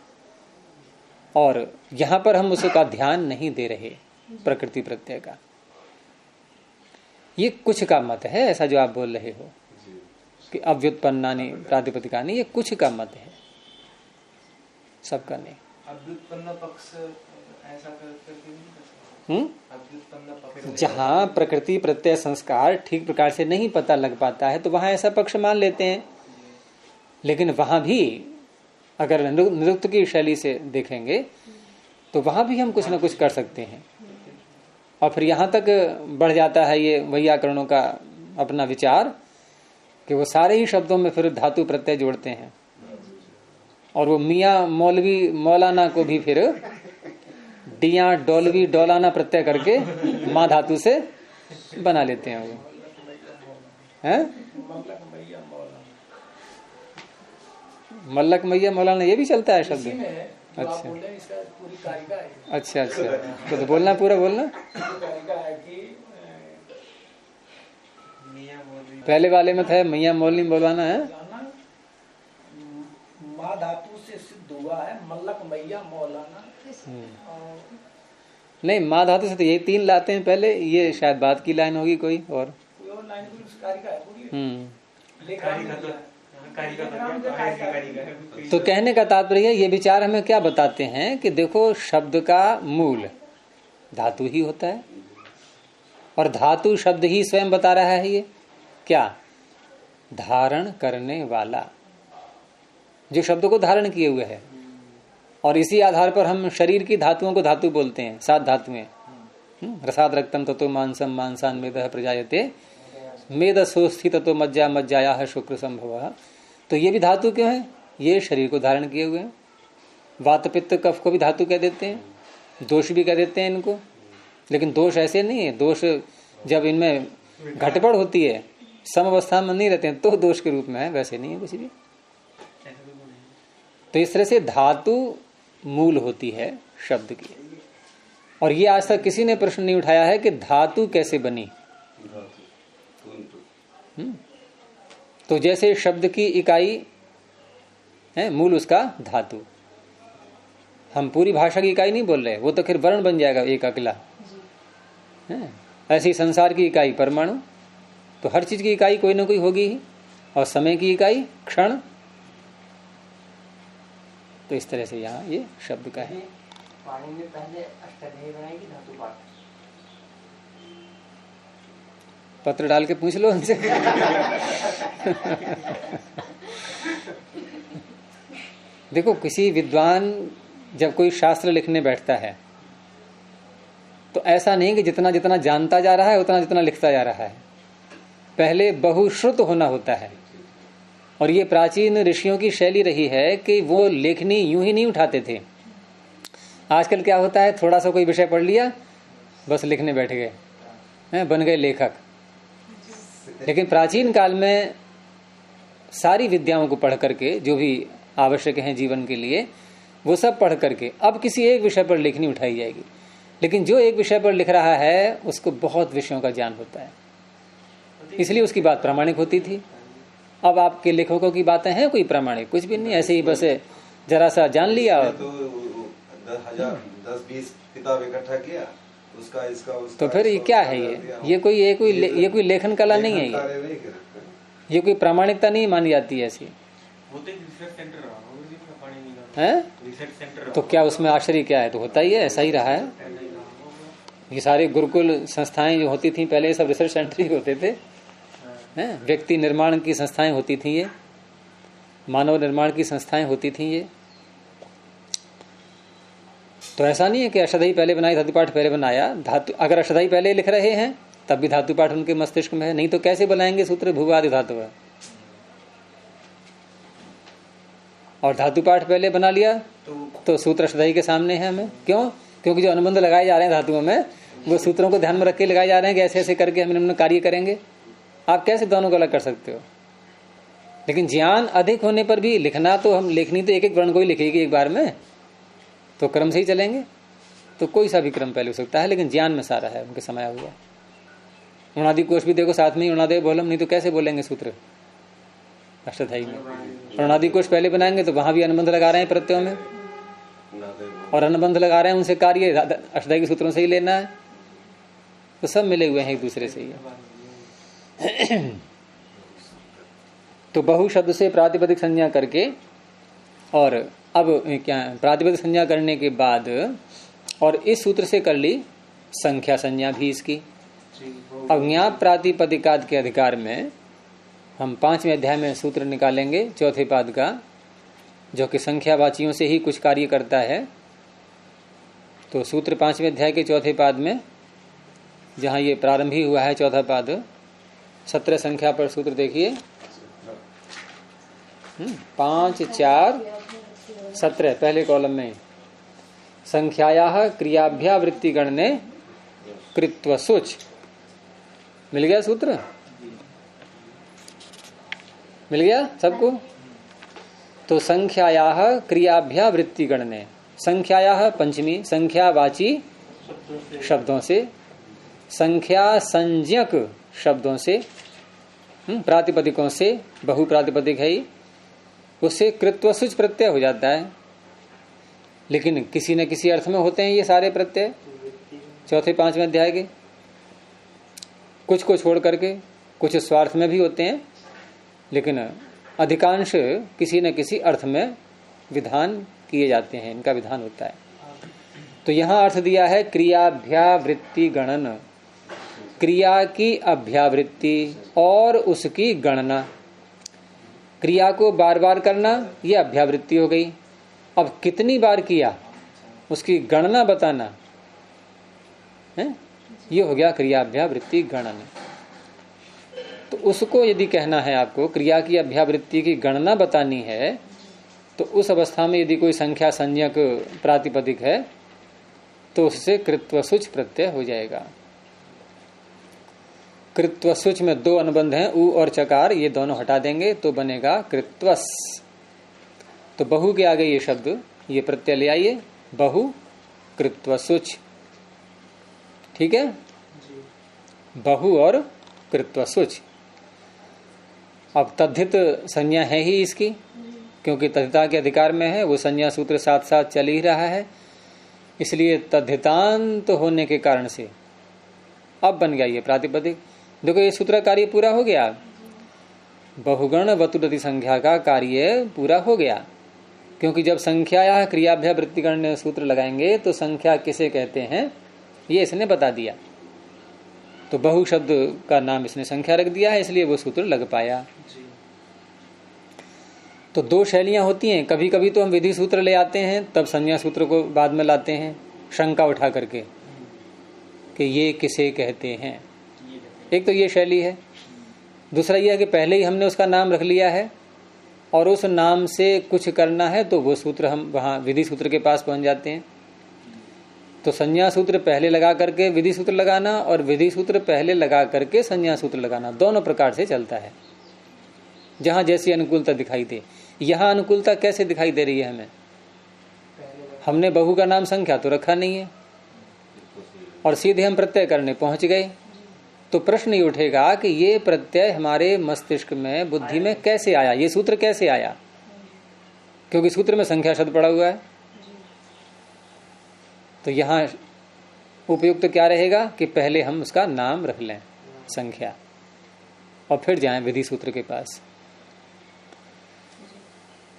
और यहां पर हम उसका ध्यान नहीं दे रहे प्रकृति प्रत्यय का। ये कुछ का मत है, ऐसा जो आप बोल रहे हो कि अव्युत्पन्नानि प्रातिपदिकानि, ये कुछ का मत है, सबका नहीं। अव्युत्पन्न पक्ष ऐसा करके जहां प्रकृति प्रत्यय संस्कार ठीक प्रकार से नहीं पता लग पाता है तो वहां ऐसा पक्ष मान लेते हैं। लेकिन वहां भी अगर निरुक्त की शैली से देखेंगे तो वहां भी हम कुछ न कुछ कर सकते हैं। और फिर यहां तक बढ़ जाता है ये वैयाकरणों का अपना विचार कि वो सारे ही शब्दों में फिर धातु प्रत्यय जोड़ते हैं, और वो मियाँ मौलवी मौलाना को भी फिर डिया डोलवी डोलाना प्रत्यय करके माँ धातु से बना लेते हैं वो, हैं? मल्लक मैया मौलाना ये भी चलता है शब्द। अच्छा अच्छा अच्छा, तो बोलना पूरा बोलना। पहले वाले में था मैया मौलवी बोलवाना है, माँ धातु से सिद्ध हुआ है मल्लक मैया मौलाना। नहीं, माँ धातु से तो यही तीन लाते हैं पहले, ये शायद बाद की लाइन होगी कोई और। तो कहने का तात्पर्य ये विचार हमें क्या बताते हैं कि देखो शब्द का मूल धातु ही होता है और धातु शब्द ही स्वयं बता रहा है ये क्या धारण करने वाला, जो शब्द को धारण किए हुए है। और इसी आधार पर हम शरीर की धातुओं को धातु बोलते हैं, 7 धातुएं। रसाद रक्तम ततो मांसम मांसान मेदः प्रजायते मेदसोस्थि ततो मज्जा मज्जायाः शुक्र संभवः। तो ये भी धातु क्यों है? ये शरीर को धारण किए हुए हैं। वात पित्त कफ को भी धातु कह देते हैं, दोष भी कह देते हैं इनको। लेकिन दोष ऐसे नहीं है, दोष जब इनमें घटबड़ होती है, सम अवस्था में नहीं रहते हैं तो दोष के रूप में है, वैसे नहीं है कुछ भी। तो इस तरह से धातु मूल होती है शब्द की। और ये आज तक किसी ने प्रश्न नहीं उठाया है कि धातु कैसे बनी। तो जैसे शब्द की इकाई है मूल उसका धातु, हम पूरी भाषा की इकाई नहीं बोल रहे, वो तो फिर वर्ण बन जाएगा एक अकेला है। ऐसी संसार की इकाई परमाणु, तो हर चीज की इकाई कोई ना कोई होगी ही। और समय की इकाई क्षण। तो इस तरह से यहाँ ये शब्द का है। पानी में पहले अष्टाध्यायी बनाएगी धातु पाठ। पत्र डाल के पूछ लो उनसे। देखो किसी विद्वान जब कोई शास्त्र लिखने बैठता है तो ऐसा नहीं कि जितना जितना जानता जा रहा है उतना जितना लिखता जा रहा है, पहले बहुश्रुत होना होता है। और ये प्राचीन ऋषियों की शैली रही है कि वो लेखनी यूं ही नहीं उठाते थे। आजकल क्या होता है, थोड़ा सा कोई विषय पढ़ लिया बस लिखने बैठ गए, बन गए लेखक। लेकिन प्राचीन काल में सारी विद्याओं को पढ़ करके, जो भी आवश्यक हैं जीवन के लिए, वो सब पढ़ करके अब किसी एक विषय पर लेखनी उठाई जाएगी। लेकिन जो एक विषय पर लिख रहा है उसको बहुत विषयों का ज्ञान होता है, इसलिए उसकी बात प्रामाणिक होती थी। अब आपके लेखकों की बातें हैं कोई प्रामाणिक? कुछ भी नहीं, ऐसे ही बस जरा सा जान लिया। तो 10-20 किताब इकट्ठा किया, उसका इसका उसका, तो फिर ये क्या है? ये कोई लेखन कला नहीं है। ये कोई प्रामाणिकता नहीं मानी जाती है ऐसी है। तो क्या उसमें आश्चर्य क्या है? तो होता ही है, ऐसा ही रहा है। ये सारे गुरुकुल संस्थाएं जो होती थी पहले, सब रिसर्च सेंटर ही होते थे। व्यक्ति निर्माण की संस्थाएं होती थी, ये मानव निर्माण की संस्थाएं होती थी ये। तो ऐसा नहीं है कि अष्टाध्यायी पहले बनाई, धातु पाठ पहले बनाया। धातु अगर अष्टाध्यायी पहले लिख रहे हैं तब भी धातु पाठ उनके मस्तिष्क में है, नहीं तो कैसे बनाएंगे सूत्र भूवादि धातु है। और धातु पाठ पहले बना लिया तो सूत्र अष्टाध्यायी के सामने है हमें। क्यों? क्योंकि जो अनुबंध लगाए जा रहे हैं धातुओं में, वो सूत्रों को ध्यान में रख के लगाए जा रहे हैं कि ऐसे ऐसे करके हम इन्होंने कार्य करेंगे। आप कैसे दोनों को अलग कर सकते हो? लेकिन ज्ञान अधिक होने पर भी लिखना तो हम लेखनी तो एक एक वर्ण को ही लिखेगी एक बार में, तो क्रम से ही चलेंगे। तो कोई सा भी क्रम पहले हो सकता है, लेकिन ज्ञान में सारा है उनके समाया हुआ। उणादि कोश भी देखो साथ में ही उणादेय बोलम, नहीं तो कैसे बोलेंगे सूत्र अष्टाध्यायी में। उणादि कोश पहले बनाएंगे तो वहां भी अनुबंध लगा रहे हैं प्रत्ययों में, और अनुबंध लगा रहे हैं उनसे कार्य अष्टाध्यायी के सूत्रों से ही लेना है। तो सब मिले हुए हैं एक दूसरे से ही। तो बहु शब्द से प्रातिपदिक संज्ञा करके, और अब क्या प्रातिपदिक संज्ञा करने के बाद और इस सूत्र से कर ली संख्या संज्ञा भी इसकी। अब ज्ञाप प्रातिपदिकाद के अधिकार में हम 5वें अध्याय में सूत्र निकालेंगे चौथे पाद का, जो कि संख्यावाचियों से ही कुछ कार्य करता है। तो सूत्र 5वें अध्याय के चौथे पाद में, जहां ये प्रारंभ ही हुआ है चौथा पाद, 17 संख्या पर सूत्र देखिए। 5, 4, 17 पहले कॉलम में। संख्यायाः क्रियाभ्या वृत्ति गणने कृत्व सुच। मिल गया सूत्र? मिल गया सबको? तो संख्यायाः क्रियाभ्या वृत्ति गणने, संख्यायाः पंचमी संख्यावाची शब्दों से, संख्या संज्ञक शब्दों से, प्रातिपदिकों से, बहु प्रातिपदिक है ही, उससे कृत्वसुच प्रत्यय हो जाता है। लेकिन किसी न किसी अर्थ में होते हैं ये सारे प्रत्यय चौथे 5वें अध्याय के, कुछ को छोड़ करके। कुछ स्वार्थ में भी होते हैं, लेकिन अधिकांश किसी न किसी अर्थ में विधान किए जाते हैं, इनका विधान होता है। तो यहाँ अर्थ दिया है क्रियाभ्यावृत्ति गणन, क्रिया की अभ्यावृत्ति और उसकी गणना। क्रिया को बार बार करना ये अभ्यावृत्ति हो गई। अब कितनी बार किया उसकी गणना बताना है, ये हो गया क्रियाभ्यावृत्ति गणन। तो उसको यदि कहना है आपको क्रिया की अभ्यावृत्ति की गणना बतानी है, तो उस अवस्था में यदि कोई संख्या संज्ञक प्रातिपदिक है तो उससे कृत्वसुच प्रत्यय हो जाएगा। कृत्वसुच में दो अनुबंध हैं, उ और चकार, ये दोनों हटा देंगे तो बनेगा कृत्वस। तो बहु के आगे ये शब्द, ये प्रत्यय ले आइए, बहु कृत्वसुच। ठीक है, बहु और कृत्वसुच। अब तद्धित संज्ञा है ही इसकी, क्योंकि तद्धिता के अधिकार में है, वो संज्ञा सूत्र साथ साथ चल ही रहा है, इसलिए तद्धितांत होने के कारण से अब बन गया ये प्रातिपदिक। देखो ये सूत्र कार्य पूरा हो गया, बहुगण वतुरति संख्या का कार्य पूरा हो गया। क्योंकि जब संख्या या क्रियाभ्यावृत्तिगण सूत्र लगाएंगे तो संख्या किसे कहते हैं ये इसने बता दिया। तो बहु शब्द का नाम इसने संख्या रख दिया है, इसलिए वो सूत्र लग पाया। तो दो शैलियां होती हैं, कभी कभी तो हम विधि सूत्र ले आते हैं तब संज्ञा सूत्र को बाद में लाते हैं शंका उठा करके कि ये किसे कहते हैं। एक तो ये शैली है। दूसरा यह है कि पहले ही हमने उसका नाम रख लिया है और उस नाम से कुछ करना है तो वो सूत्र हम वहां विधि सूत्र के पास पहुंच जाते हैं। तो संज्ञा सूत्र पहले लगा करके विधि सूत्र लगाना और विधि सूत्र पहले लगा करके संज्ञा सूत्र लगाना, दोनों प्रकार से चलता है, जहां जैसी अनुकूलता दिखाई दे। यहां अनुकूलता कैसे दिखाई दे रही है हमें? हमने बहु का नाम संख्या तो रखा नहीं है और सीधे हम प्रत्यय करने पहुंच गए, तो प्रश्न ये उठेगा कि ये प्रत्यय हमारे मस्तिष्क में, बुद्धि में कैसे आया, ये सूत्र कैसे आया? क्योंकि सूत्र में संख्या शब्द पड़ा हुआ है। तो यहां उपयुक्त क्या रहेगा कि पहले हम उसका नाम रख लें संख्या और फिर जाएं विधि सूत्र के पास।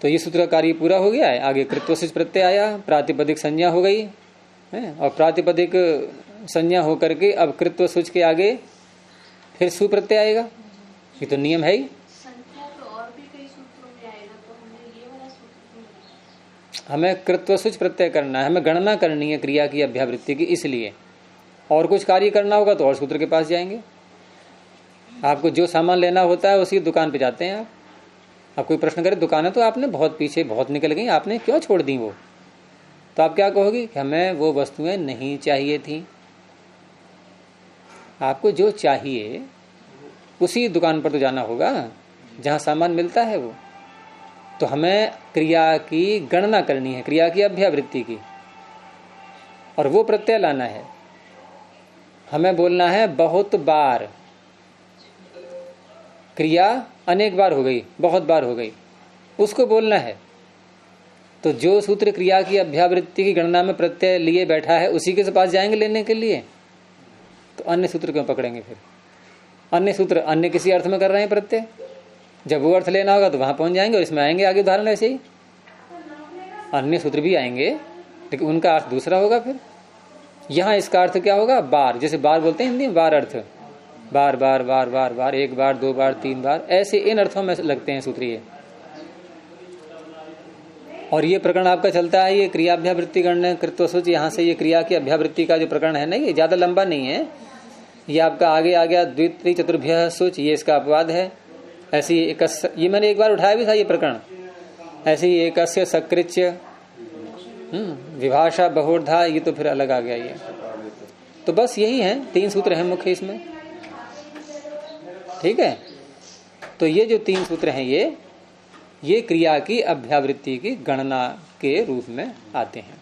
तो ये सूत्र कार्य पूरा हो गया है। आगे कृत्वसिच प्रत्यय आया, प्रातिपदिक संज्ञा हो गई है, और प्रातिपदिक संज्ञा होकर के अब कृत्वसुच के आगे फिर सुप्रत्यय आएगा। ये तो नियम है ही। संख्या तो और भी कई सूत्रों में आएगा, तो हमने ये वाला सूत्र क्यों लिया? हमें कृत्वसुच प्रत्यय करना है, हमें गणना करनी है क्रिया की अभ्यावृत्ति की, इसलिए। और कुछ कार्य करना होगा तो और सूत्र के पास जाएंगे। आपको जो सामान लेना होता है उसी दुकान पे जाते हैं आप कोई प्रश्न करे दुकान है तो आपने बहुत पीछे बहुत निकल गई, आपने क्यों छोड़ दी वो? तो आप क्या कहोगे कि हमें वो वस्तुएं नहीं चाहिए थी। आपको जो चाहिए उसी दुकान पर तो जाना होगा जहां सामान मिलता है वो। तो हमें क्रिया की गणना करनी है, क्रिया की अभ्यावृत्ति की, और वो प्रत्यय लाना है। हमें बोलना है बहुत बार, क्रिया अनेक बार हो गई, बहुत बार हो गई, उसको बोलना है। तो जो सूत्र क्रिया की अभ्यावृत्ति की गणना में प्रत्यय लिए बैठा है उसी के पास जाएंगे लेने के लिए। तो अन्य सूत्र क्यों पकड़ेंगे फिर? अन्य सूत्र अन्य किसी अर्थ में कर रहे हैं प्रत्यय, जब वो अर्थ लेना होगा तो वहां पहुंच जाएंगे और इसमें आएंगे आगे उदाहरण ऐसे ही। अन्य सूत्र भी आएंगे लेकिन उनका अर्थ दूसरा होगा। फिर यहाँ इसका अर्थ क्या होगा? बार, जैसे बार बोलते हैं हिंदी में, बार अर्थ, बार बार बार बार बार, एक बार, दो बार, तीन बार, ऐसे इन अर्थों में लगते हैं सूत्रीय। और ये प्रकरण आपका चलता है, ये क्रियाभ्यावृत्ति गण कृत्वसुच, यहाँ से ये क्रिया की अभ्यावृत्ति का जो प्रकरण है ना, ये ज्यादा लंबा नहीं है। ये आपका आगे आ गया द्वितीय चतुर्भ्य सुच, ये इसका अपवाद है। ऐसी ये मैंने एक बार उठाया भी था ये प्रकरण। ऐसे ही एकस्य सकृच्य, विभाषा बहुधा, ये तो फिर अलग आ गया ये। तो बस यही है, 3 सूत्र हैं मुख्य इसमें। ठीक है, तो ये जो 3 सूत्र हैं ये क्रिया की अभ्यावृत्ति की गणना के रूप में आते हैं,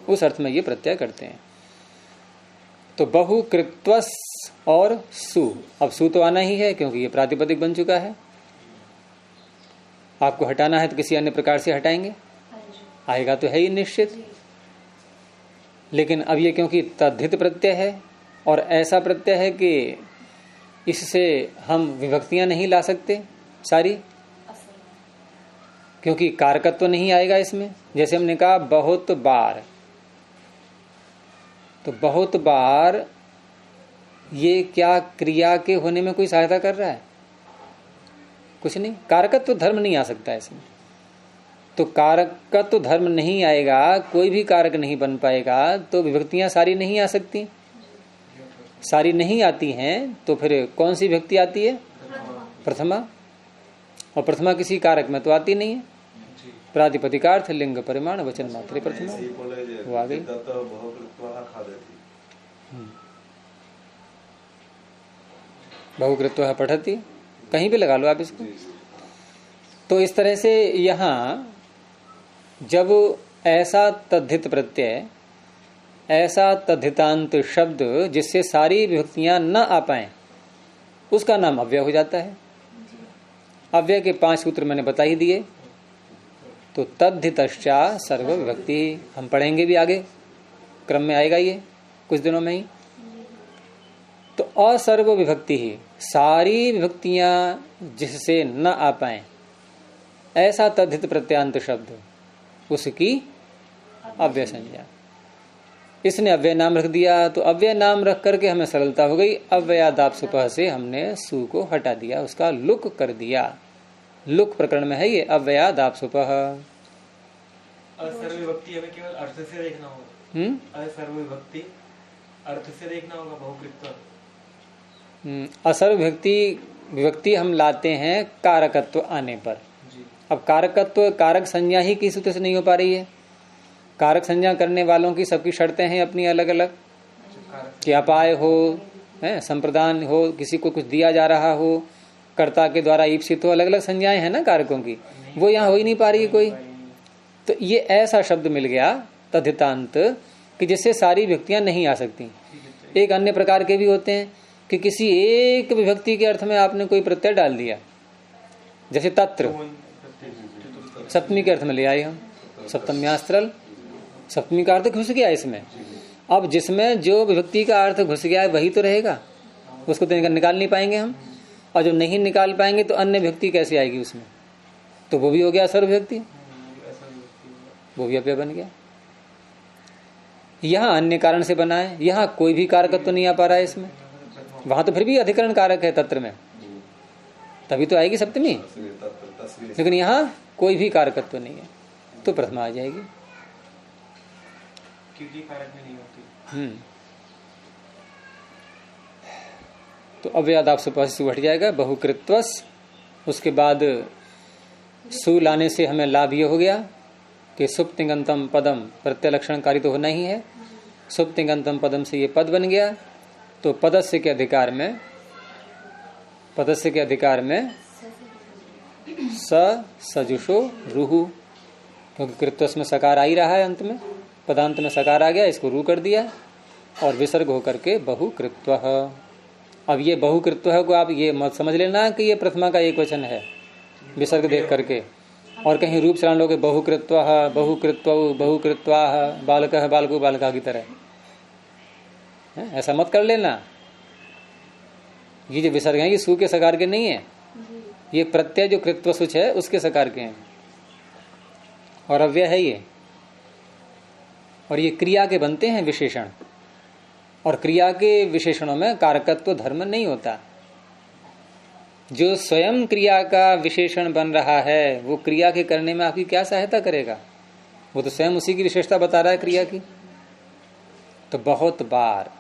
उस अर्थ में ये प्रत्यय करते हैं। तो बहु कृत्वस और सु, अब सु तो आना ही है क्योंकि ये प्रातिपदिक बन चुका है। आपको हटाना है तो किसी अन्य प्रकार से हटाएंगे, आएगा तो है ही निश्चित। लेकिन अब ये क्योंकि तद्धित प्रत्यय है और ऐसा प्रत्यय है कि इससे हम विभक्तियां नहीं ला सकते सारी, क्योंकि कारकत्व नहीं आएगा इसमें। जैसे हमने कहा बहुत बार, तो बहुत बार ये क्या क्रिया के होने में कोई सहायता कर रहा है? कुछ नहीं। कारकत्व धर्म नहीं आ सकता इसमें। तो कारकत्व धर्म नहीं आएगा, कोई भी कारक नहीं बन पाएगा, तो विभक्तियां सारी नहीं आ सकती। सारी नहीं आती हैं तो फिर कौन सी विभक्ति आती है? प्रथमा। और प्रथमा किसी कारक में तो आती नहीं है। प्रातिपदिकार्थ लिंग परिमाण वचन मात्रे प्रथमा वो आ गई। बहुकृत्व पठती, कहीं भी लगा लो आप इसको। तो इस तरह से यहाँ जब ऐसा तद्धित प्रत्यय, ऐसा तद्धितांत शब्द जिससे सारी विभक्तियां न आ पाए, उसका नाम अव्यय हो जाता है। अव्यय के 5 सूत्र मैंने बता ही दिए। तो तद्धितश्चा सर्व विभक्ति हम पढ़ेंगे भी आगे, क्रम में आएगा ये कुछ दिनों में ही। तो असर्व विभक्ति ही, सारी विभक्तियां जिससे न आ पाए, ऐसा तद्धित प्रत्यांत शब्द, उसकी अव्यय संज्ञा। इसने अव्यय नाम रख दिया, तो अव्यय नाम रख करके हमें सरलता हो गई। अव्ययादापसुपः से हमने सु को हटा दिया, उसका लुक कर दिया। लुक प्रकरण में है ये अव्ययादापसुपः। असर्वविभक्ति हमें केवल अर्थ से देखना होगा। असर्वविभक्ति अर्थ से देखना होगा, बहुकृत्व। असर्वविभक्ति विभक्ति हम लाते हैं कारकत्व आने पर। अब कारकत्व, कारक संज्ञा ही किसी सूत्र से नहीं हो पा रही है। कारक संज्ञा करने वालों की सबकी शर्तें हैं अपनी अलग अलग, कि अपाय हो, संप्रदान हो, किसी को कुछ दिया जा रहा हो, कर्ता के द्वारा ईप्सित हो, अलग अलग संज्ञाएं हैं ना कारकों की, वो यहाँ हो ही नहीं पा रही है कोई। तो ये ऐसा शब्द मिल गया तद्धितांत कि जिससे सारी विभक्तियां नहीं आ सकती। एक अन्य प्रकार के भी होते हैं कि किसी एक विभक्ति के अर्थ में आपने कोई प्रत्यय डाल दिया, जैसे तत्र, सप्तमी के अर्थ में ले आए हम, सप्तम्यास्त्रल, सप्तमी का अर्थ घुस गया इसमें। अब जिसमें जो विभक्ति का अर्थ घुस गया है वही तो रहेगा, उसको तो निकाल नहीं पाएंगे हम। और जो नहीं निकाल पाएंगे तो अन्य विभक्ति कैसे आएगी उसमें? तो वो भी हो गया असर्व विभक्ति, वो भी अव्यय बन गया। यहाँ अन्य कारण से बना है, यहाँ कोई भी कारकत्व तो नहीं आ पा रहा है इसमें। वहां तो फिर भी अधिकरण कारक है तत्र में, तभी तो आएगी सप्तमी, लेकिन यहाँ कोई भी कारकत्व नहीं है, तो प्रथमा आ जाएगी, क्योंकि कारक में नहीं होती। तो अव्ययादापसुपः से हट जाएगा बहुकृत्वस। उसके बाद सु लाने से हमें लाभ ये हो गया कि सुप्तिंगंतम पदम प्रत्यलक्षणकारी तो होना ही है। सुप्तिंगंतम पदम से ये पद बन गया। तो पदस्य के अधिकार में, पदस्य के अधिकार में स सजुषो रुहु, क्योंकि कृत्वस में सकार आ ही रहा है, अंत में पदांत में सकार आ गया, इसको रू कर दिया और विसर्ग होकर के बहुकृत्वः। अब ये बहुकृत्वः को आप ये मत समझ लेना कि ये प्रथमा का एक वचन है विसर्ग देख करके, और कहीं रूप चलान लोगे बहुकृत्वः बहुकृत्वौ बहुकृत्वाः बालकः बालको बालका की तरह, ऐसा मत कर लेना। ये जो विसर्ग है ये सु के सकार के नहीं है, ये प्रत्यय जो कृत्व सुच है उसके सकार के हैं, और अव्यय है ये। और ये क्रिया के बनते हैं विशेषण, और क्रिया के विशेषणों में कारकत्व धर्म नहीं होता। जो स्वयं क्रिया का विशेषण बन रहा है वो क्रिया के करने में आपकी क्या सहायता करेगा? वो तो स्वयं उसी की विशेषता बता रहा है क्रिया की। तो बहुत बार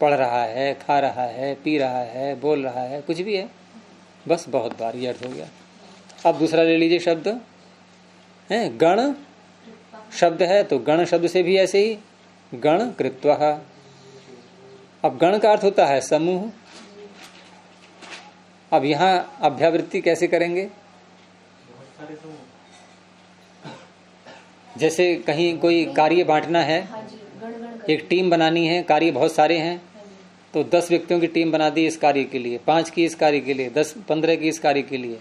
पढ़ रहा है, खा रहा है, पी रहा है, बोल रहा है, कुछ भी है, बस बहुत बार ये अर्थ हो गया। अब दूसरा ले लीजिए शब्द है, गण शब्द है, तो गण शब्द से भी ऐसे ही गण कृत्वः। अब गण का अर्थ होता है समूह। अब यहाँ अभ्यावृत्ति कैसे करेंगे? जैसे कहीं कोई कार्य बांटना है, एक टीम बनानी है, कार्य बहुत सारे हैं, तो 10 व्यक्तियों की टीम बना दी इस कार्य के लिए, 5 की इस कार्य के लिए, 10-15 की इस कार्य के लिए,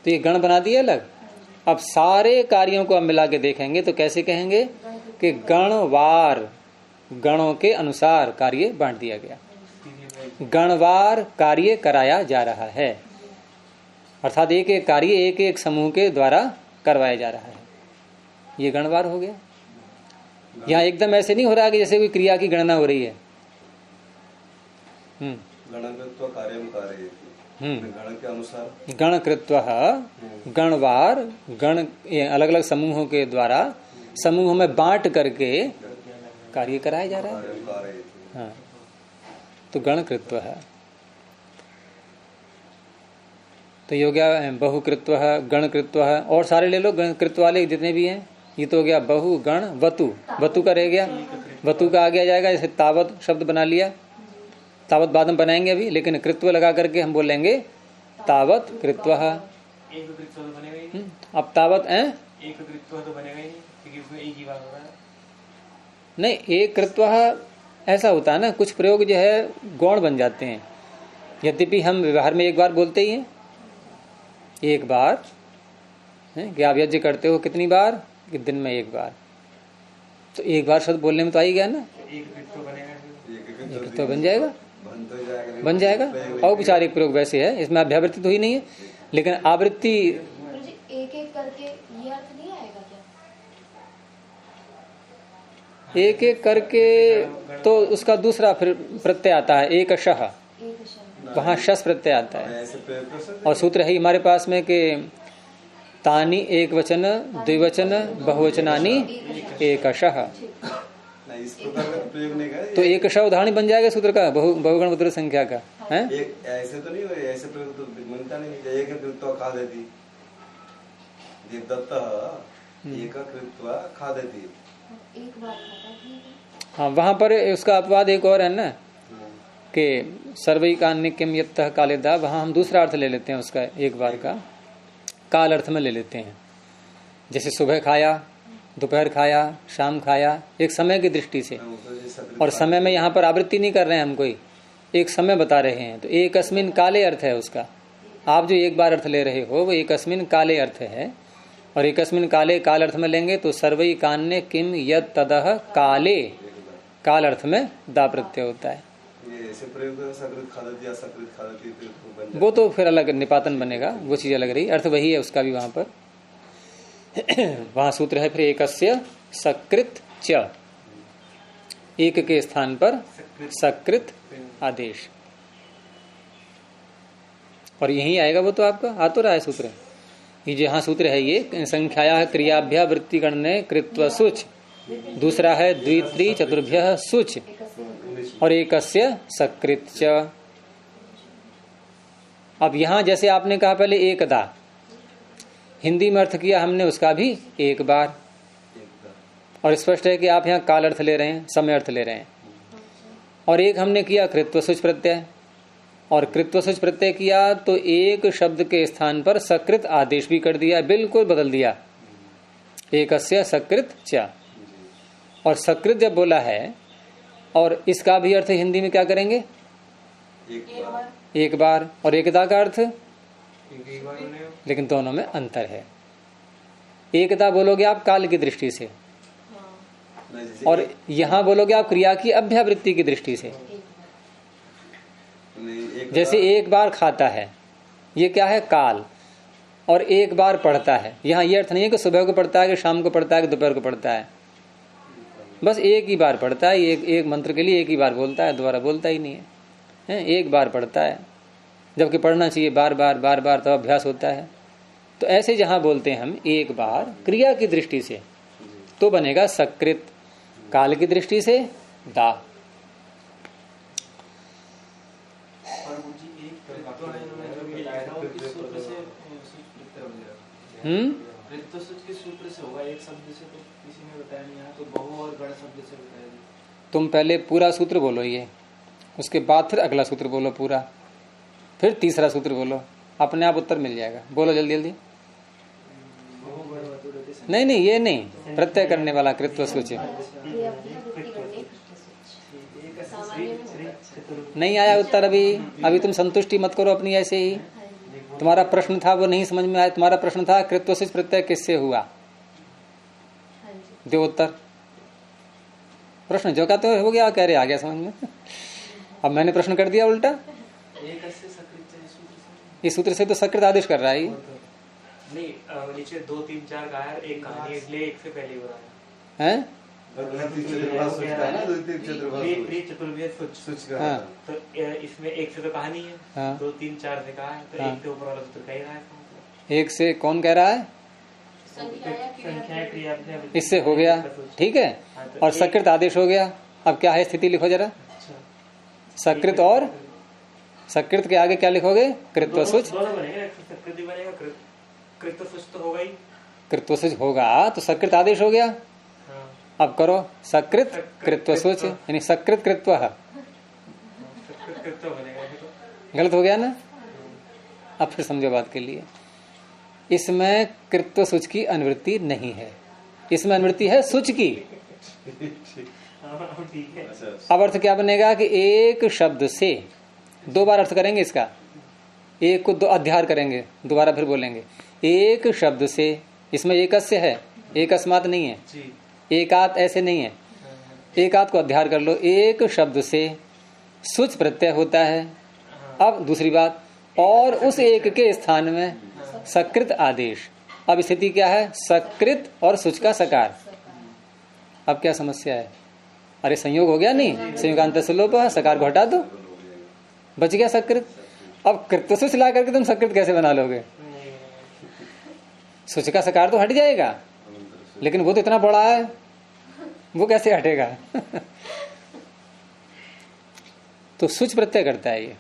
तो ये गण बना दिए अलग। अब सारे कार्यों को हम मिला के देखेंगे तो कैसे कहेंगे कि गणवार, गणों के अनुसार कार्य बांट दिया गया, गणवार कार्य कराया जा रहा है। अर्थात एक एक कार्य एक एक समूह के द्वारा करवाया जा रहा है, ये गणवार हो गया। यहाँ एकदम ऐसे नहीं हो रहा कि जैसे कोई क्रिया की गणना हो रही है। गणकृत्व कार्यम कारयति, गण के अनुसार गणकृत्व गणवार, गण अलग अलग समूहों के द्वारा समूहों में बांट करके कार्य कराया जा रहा है। हाँ, तो गणकृत्व है। तो ये हो गया बहुकृत्व है, गणकृत्व है, और सारे ले लो गणकृत्व वाले जितने भी हैं। ये तो हो गया बहु गण वतु, वतु का रह गया, वतु का आ गया जाएगा। जैसे तावत शब्द बना लिया, तावत बाद में बनाएंगे अभी, लेकिन कृत्व लगा करके हम बोलेंगे तावत कृत्व। अब तावत है एक कृत्व तो बनेगा ही नहीं, क्योंकि उसमें एक ही बात हो रहा है। नहीं, एक कृत्व ऐसा होता है ना, कुछ प्रयोग जो है गौण बन जाते हैं। यद्यपि हम व्यवहार में एक बार बोलते ही हैं, एक बार है कि आप यज्ञ करते हो कितनी बार, कि दिन में एक बार। तो एक बार शब्द बोलने में तो आ ही गया ना, एक कृत्व बनेगा, एक कृत्व बन जाएगा, बन जाएगा। औपचारिक प्रयोग वैसे है, इसमें अभ्यावृत्ति तो ही नहीं है, लेकिन आवृत्ति एक एक करके ये अर्थ नहीं आएगा क्या? एक एक करके तो उसका दूसरा फिर प्रत्यय आता है, एक शह, वहां शस प्रत्यय आता है। और सूत्र है हमारे पास में कि तानी एक वचन द्विवचन बहुवचनानी एकशः, तो एकशः उदाहरण बन जाएगा सूत्र का, बहुगण वृद्ध संख्या का है। ऐसे तो नहीं, ऐसे प्रयोग तो बनता नहीं। एक कृत्वा खा देती देवदत्त, एक कृत्वा खा देती, एक बार खाता। हाँ, वहां पर उसका अपवाद एक और है ना कि सर्वैकान्य किम यत्तः कालेदा, वहां हम दूसरा अर्थ ले लेते हैं उसका, एक बार का काल अर्थ में ले लेते हैं। जैसे सुबह खाया, दोपहर खाया, शाम खाया, एक समय की दृष्टि से। और समय में यहाँ पर आवृत्ति नहीं कर रहे हैं हम, कोई एक समय बता रहे हैं। तो एक अस्मिन काले अर्थ है उसका। आप जो एक बार अर्थ ले रहे हो वो एक अस्मिन काले अर्थ है, और एक अस्मिन काले काल अर्थ में लेंगे तो सर्वै कान्य किम यद तदह काले, काल अर्थ में दा प्रत्यय होता है। वो तो फिर अलग निपातन बनेगा, वो चीज अलग रही, अर्थ वही है उसका भी वहां पर। वहां सूत्र है फिर एकस्य सकृत च, एक के स्थान पर सकृत आदेश, और यही आएगा वो तो आपका आ तो रहा है सूत्र। ये जहाँ सूत्र है ये संख्याया क्रियाभ्या वृत्ति गणने कृत्व सुच, दूसरा है द्वित्री चतुर्भ्य सुच, और एकस्य सकृत च। अब यहाँ जैसे आपने कहा पहले एकदा, हिंदी में अर्थ किया हमने उसका भी एक बार, और स्पष्ट है कि आप यहाँ काल अर्थ ले रहे हैं, समय अर्थ ले रहे हैं। और एक हमने किया कृत्व सुच प्रत्यय, और कृत्व सुच प्रत्यय किया तो एक शब्द के स्थान पर सकृत आदेश भी कर दिया, बिल्कुल बदल दिया, एकस्य सकृत च। और सकृत जब बोला है, और इसका भी अर्थ हिंदी में क्या करेंगे, एक बार, और एकदा का अर्थ, लेकिन दोनों में अंतर है। एकदा बोलोगे आप काल की दृष्टि से, और यहाँ बोलोगे आप क्रिया की अभ्यावृत्ति की दृष्टि से। जैसे एक बार खाता है, ये क्या है काल, और एक बार पढ़ता है, यहाँ ये अर्थ नहीं है कि सुबह को पढ़ता है कि शाम को पढ़ता है कि दोपहर को पढ़ता है, बस एक ही बार पढ़ता है। एक मंत्र के लिए एक ही बार बोलता है, दोबारा बोलता ही नहीं है, एक बार पढ़ता है, जबकि पढ़ना चाहिए बार बार बार बार, तब अभ्यास होता है। तो ऐसे जहां बोलते हैं हम एक बार क्रिया की दृष्टि से, तो बनेगा सकृत, काल की दृष्टि से दा। तुम पहले पूरा सूत्र बोलो ये, उसके बाद फिर अगला सूत्र बोलो पूरा, फिर तीसरा सूत्र बोलो, अपने आप उत्तर मिल जाएगा। बोलो जल्दी जल्दी। नहीं नहीं, ये नहीं, प्रत्यय करने वाला कृत्व सूच नहीं आया उत्तर अभी तुम संतुष्टि मत करो अपनी ऐसे ही। तुम्हारा प्रश्न था वो नहीं समझ में आया, तुम्हारा प्रश्न था कृत्व सूच प्रत्यय किससे हुआ, दो उत्तर। प्रश्न जो का तो हो गया, कह रहे आ गया समझ में। अब मैंने प्रश्न कर दिया उल्टा, इस सूत्र से तो सकृत आदेश कर रहा है, नहीं नीचे 2 3 4 का है, एक कहानी इसलिए एक से पहले हो रहा हैं? हाँ। तो इसमें एक से तो कहानी है, हाँ। 2 3 4 से कहा है, तो हाँ। एक के ऊपर वाला सूत्र कह ही रहा है। एक से कौन कह रहा है? संख्या क्रिया इससे हो गया, ठीक है। और सकृत आदेश हो गया। अब क्या है स्थिति लिखो जरा। सकृत और सकृत के आगे क्या लिखोगे? कृत्वसुच। दोनों बनेगा, सकृत भी बनेगा, कृत्वसुच तो होगा ही। कृत्वसुच होगा तो सकृत आदेश हो गया। अब करो सकृत कृत्वसुच, यानी सकृत कृत्व। गलत हो गया ना? अब फिर समझो बात के लिए, इसमें कृत्वसुच की अनुवृत्ति नहीं है, इसमें अनुवृत्ति है सुच की। अब अर्थ क्या बनेगा कि एक शब्द से 2 बार अर्थ करेंगे इसका, एक को 2 अध्यार करेंगे, दोबारा फिर बोलेंगे। एक शब्द से, इसमें एकस्य है, एक अस्मात नहीं है, एकात ऐसे नहीं है, एकात को अध्यार कर लो। एक शब्द से सुच प्रत्यय होता है। अब दूसरी बात, और उस एक के स्थान में सकृत आदेश। अब स्थिति क्या है? सकृत और सुच का सकार। अब क्या समस्या है? अरे संयोग हो गया नहीं, संयोगांत से लोप, सकार को हटा दो, बच गया सकृत। अब कृत्वसुच ला करके तुम सकृत कैसे बना लोगे? सुच का सकार तो हट जाएगा, लेकिन वो तो इतना बड़ा है, वो कैसे हटेगा? तो सुच प्रत्यय करता है ये,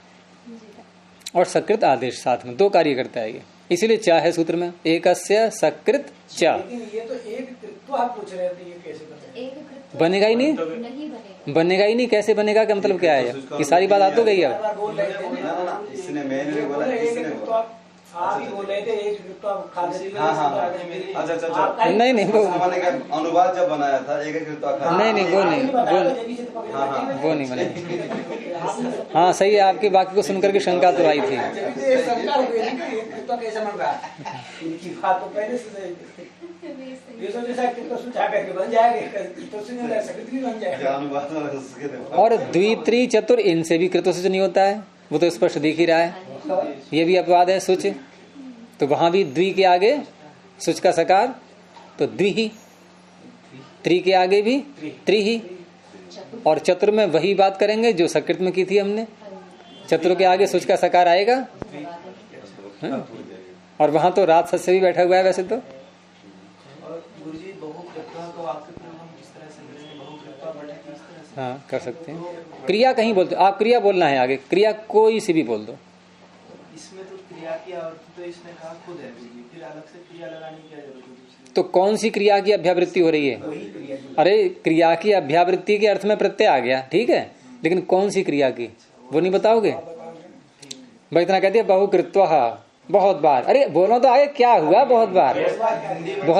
और सकृत आदेश साथ में 2 कार्य करता है ये। इसीलिए चा है सूत्र में, एकस्य सकृत चा। लेकिन ये तो एक कृत्व आप पूछ रहे थे, ये कैसे बनेगा ही नहीं, बनेगा ही नहीं। कैसे बनेगा का मतलब क्या है? ये सारी बात आ तो गई अब। इसने मैंने बोला, आप ही बोल रहे थे एक अच्छा नहीं वो अनुवाद जब बनाया था एक नहीं वो नहीं बने। हाँ सही है, आपकी बाकी को सुनकर के शंका तो आई थी। और द्वित्री चतुर इनसे भी कृतसुच नहीं होता है, वो तो स्पष्ट दिख ही रहा है। ये भी अपवाद है सुच, तो वहां भी द्वि के आगे सुच का सकार, तो द्वि ही। त्रि के आगे भी त्रि ही। और चतुर में वही बात करेंगे जो सकृत में की थी हमने, चतुर के आगे सुच का सकार आएगा। हाँ? और वहां तो रात सत्य भी बैठा हुआ है वैसे तो। हाँ कर सकते हैं। क्रिया कहीं बोलते, आप क्रिया बोलना है आगे, क्रिया कोई सी भी बोल दो। इसमें तो क्रिया की आवृत्ति तो इसने कहा खुद है, फिर अलग से क्रिया लगाने की क्या जरूरत है? तो कौन सी क्रिया की अभ्यावृत्ति हो रही है? अरे क्रिया की अभ्यावृत्ति के अर्थ में प्रत्यय आ गया, ठीक है, लेकिन कौन सी क्रिया की वो नहीं बताओगे? भाई इतना कहती है बहुकृत्वः, बहुत बार। अरे बोलो तो आगे क्या हुआ? बहुत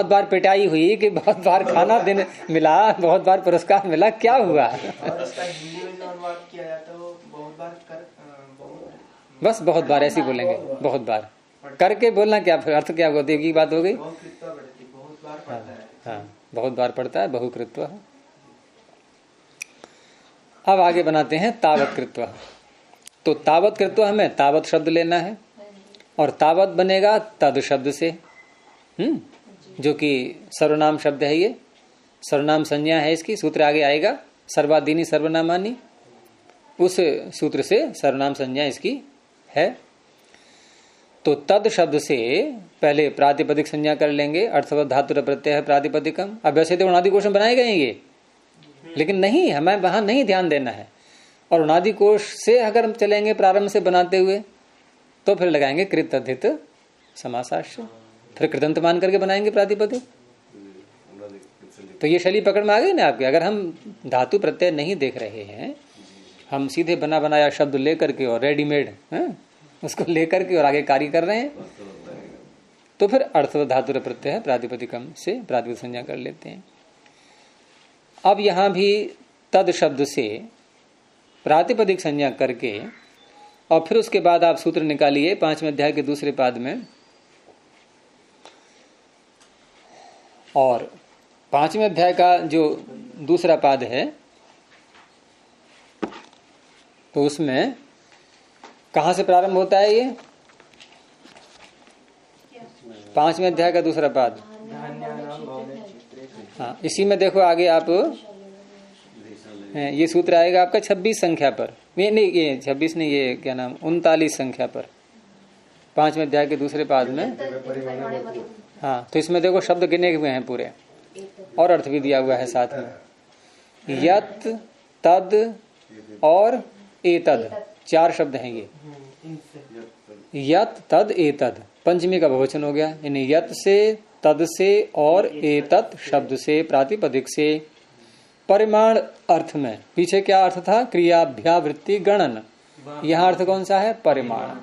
बार पिटाई हुई कि बहुत बार खाना दिन मिला, बहुत बार पुरस्कार मिला, क्या हुआ? हिंदी में जो अनुवाद किया जाता है वो बहुत बार बस बहुत बार ऐसे बोलेंगे, बहुत बार करके बोलना, क्या फिर अर्थ क्या होती है? बात हो गई। बहुत बार पढ़ता है। हाँ बहुत बार पढ़ता है बहुकृत्व। अब आगे बनाते हैं तावत कृत्व। तो तावत कृत्व हमें तावत शब्द लेना है, और तावत बनेगा तद शब्द से, जो कि सर्वनाम शब्द है। ये सर्वनाम संज्ञा है इसकी, सूत्र आगे आएगा, सर्वादीनी सर्वनामानी, उस सूत्र से सर्वनाम संज्ञा इसकी है। तो तद शब्द से पहले प्रातिपदिक संज्ञा कर लेंगे, अर्थवत धातु प्रत्यय है प्रातिपदिकम। अब वैसे तो उनादि कोश में बनाए गए ये, लेकिन नहीं, हमें वहां नहीं ध्यान देना है। और उनादि कोश से अगर हम चलेंगे प्रारंभ से बनाते हुए, तो फिर लगाएंगे कृत अधित समासाश्य, फिर कृदंत मान करके बनाएंगे प्रातिपदिक। तो ये शैली पकड़ में आ गई ना आपके। अगर हम धातु प्रत्यय नहीं देख रहे हैं, हम सीधे बना बनाया शब्द लेकर के और रेडीमेड उसको लेकर के और आगे कार्य कर रहे हैं, तो फिर अर्थ धातु प्रत्यय प्रातिपदिकम से प्रातिपदिक संज्ञा कर लेते हैं। अब यहां भी तद शब्द से प्रातिपदिक संज्ञा करके, और फिर उसके बाद आप सूत्र निकालिए 5वें अध्याय के दूसरे पाद में। और 5वें अध्याय का जो दूसरा पाद है, तो उसमें कहां से प्रारंभ होता है ये? 5वें अध्याय का दूसरा पाद। हाँ, इसी में देखो आगे आप ये सूत्र आएगा आपका 26 संख्या पर, नहीं ये 26 नहीं, ये क्या नाम 39 संख्या पर, 5वें अध्याय के दूसरे पाद में। हाँ, तो इसमें देखो शब्द गिने हुए हैं पूरे और अर्थ भी दिया हुआ है साथ में। यत, तद और एतद, 4 शब्द हैं ये। यत, तद, एतद, पंचमी का बहुवचन हो गया। यानी यत से, तद से और एतत् शब्द से, प्रातिपदिक से परिमाण अर्थ में, पीछे क्या अर्थ था? क्रियाभ्यावृत्ति गणन। यहाँ अर्थ कौन सा है? परिमाण।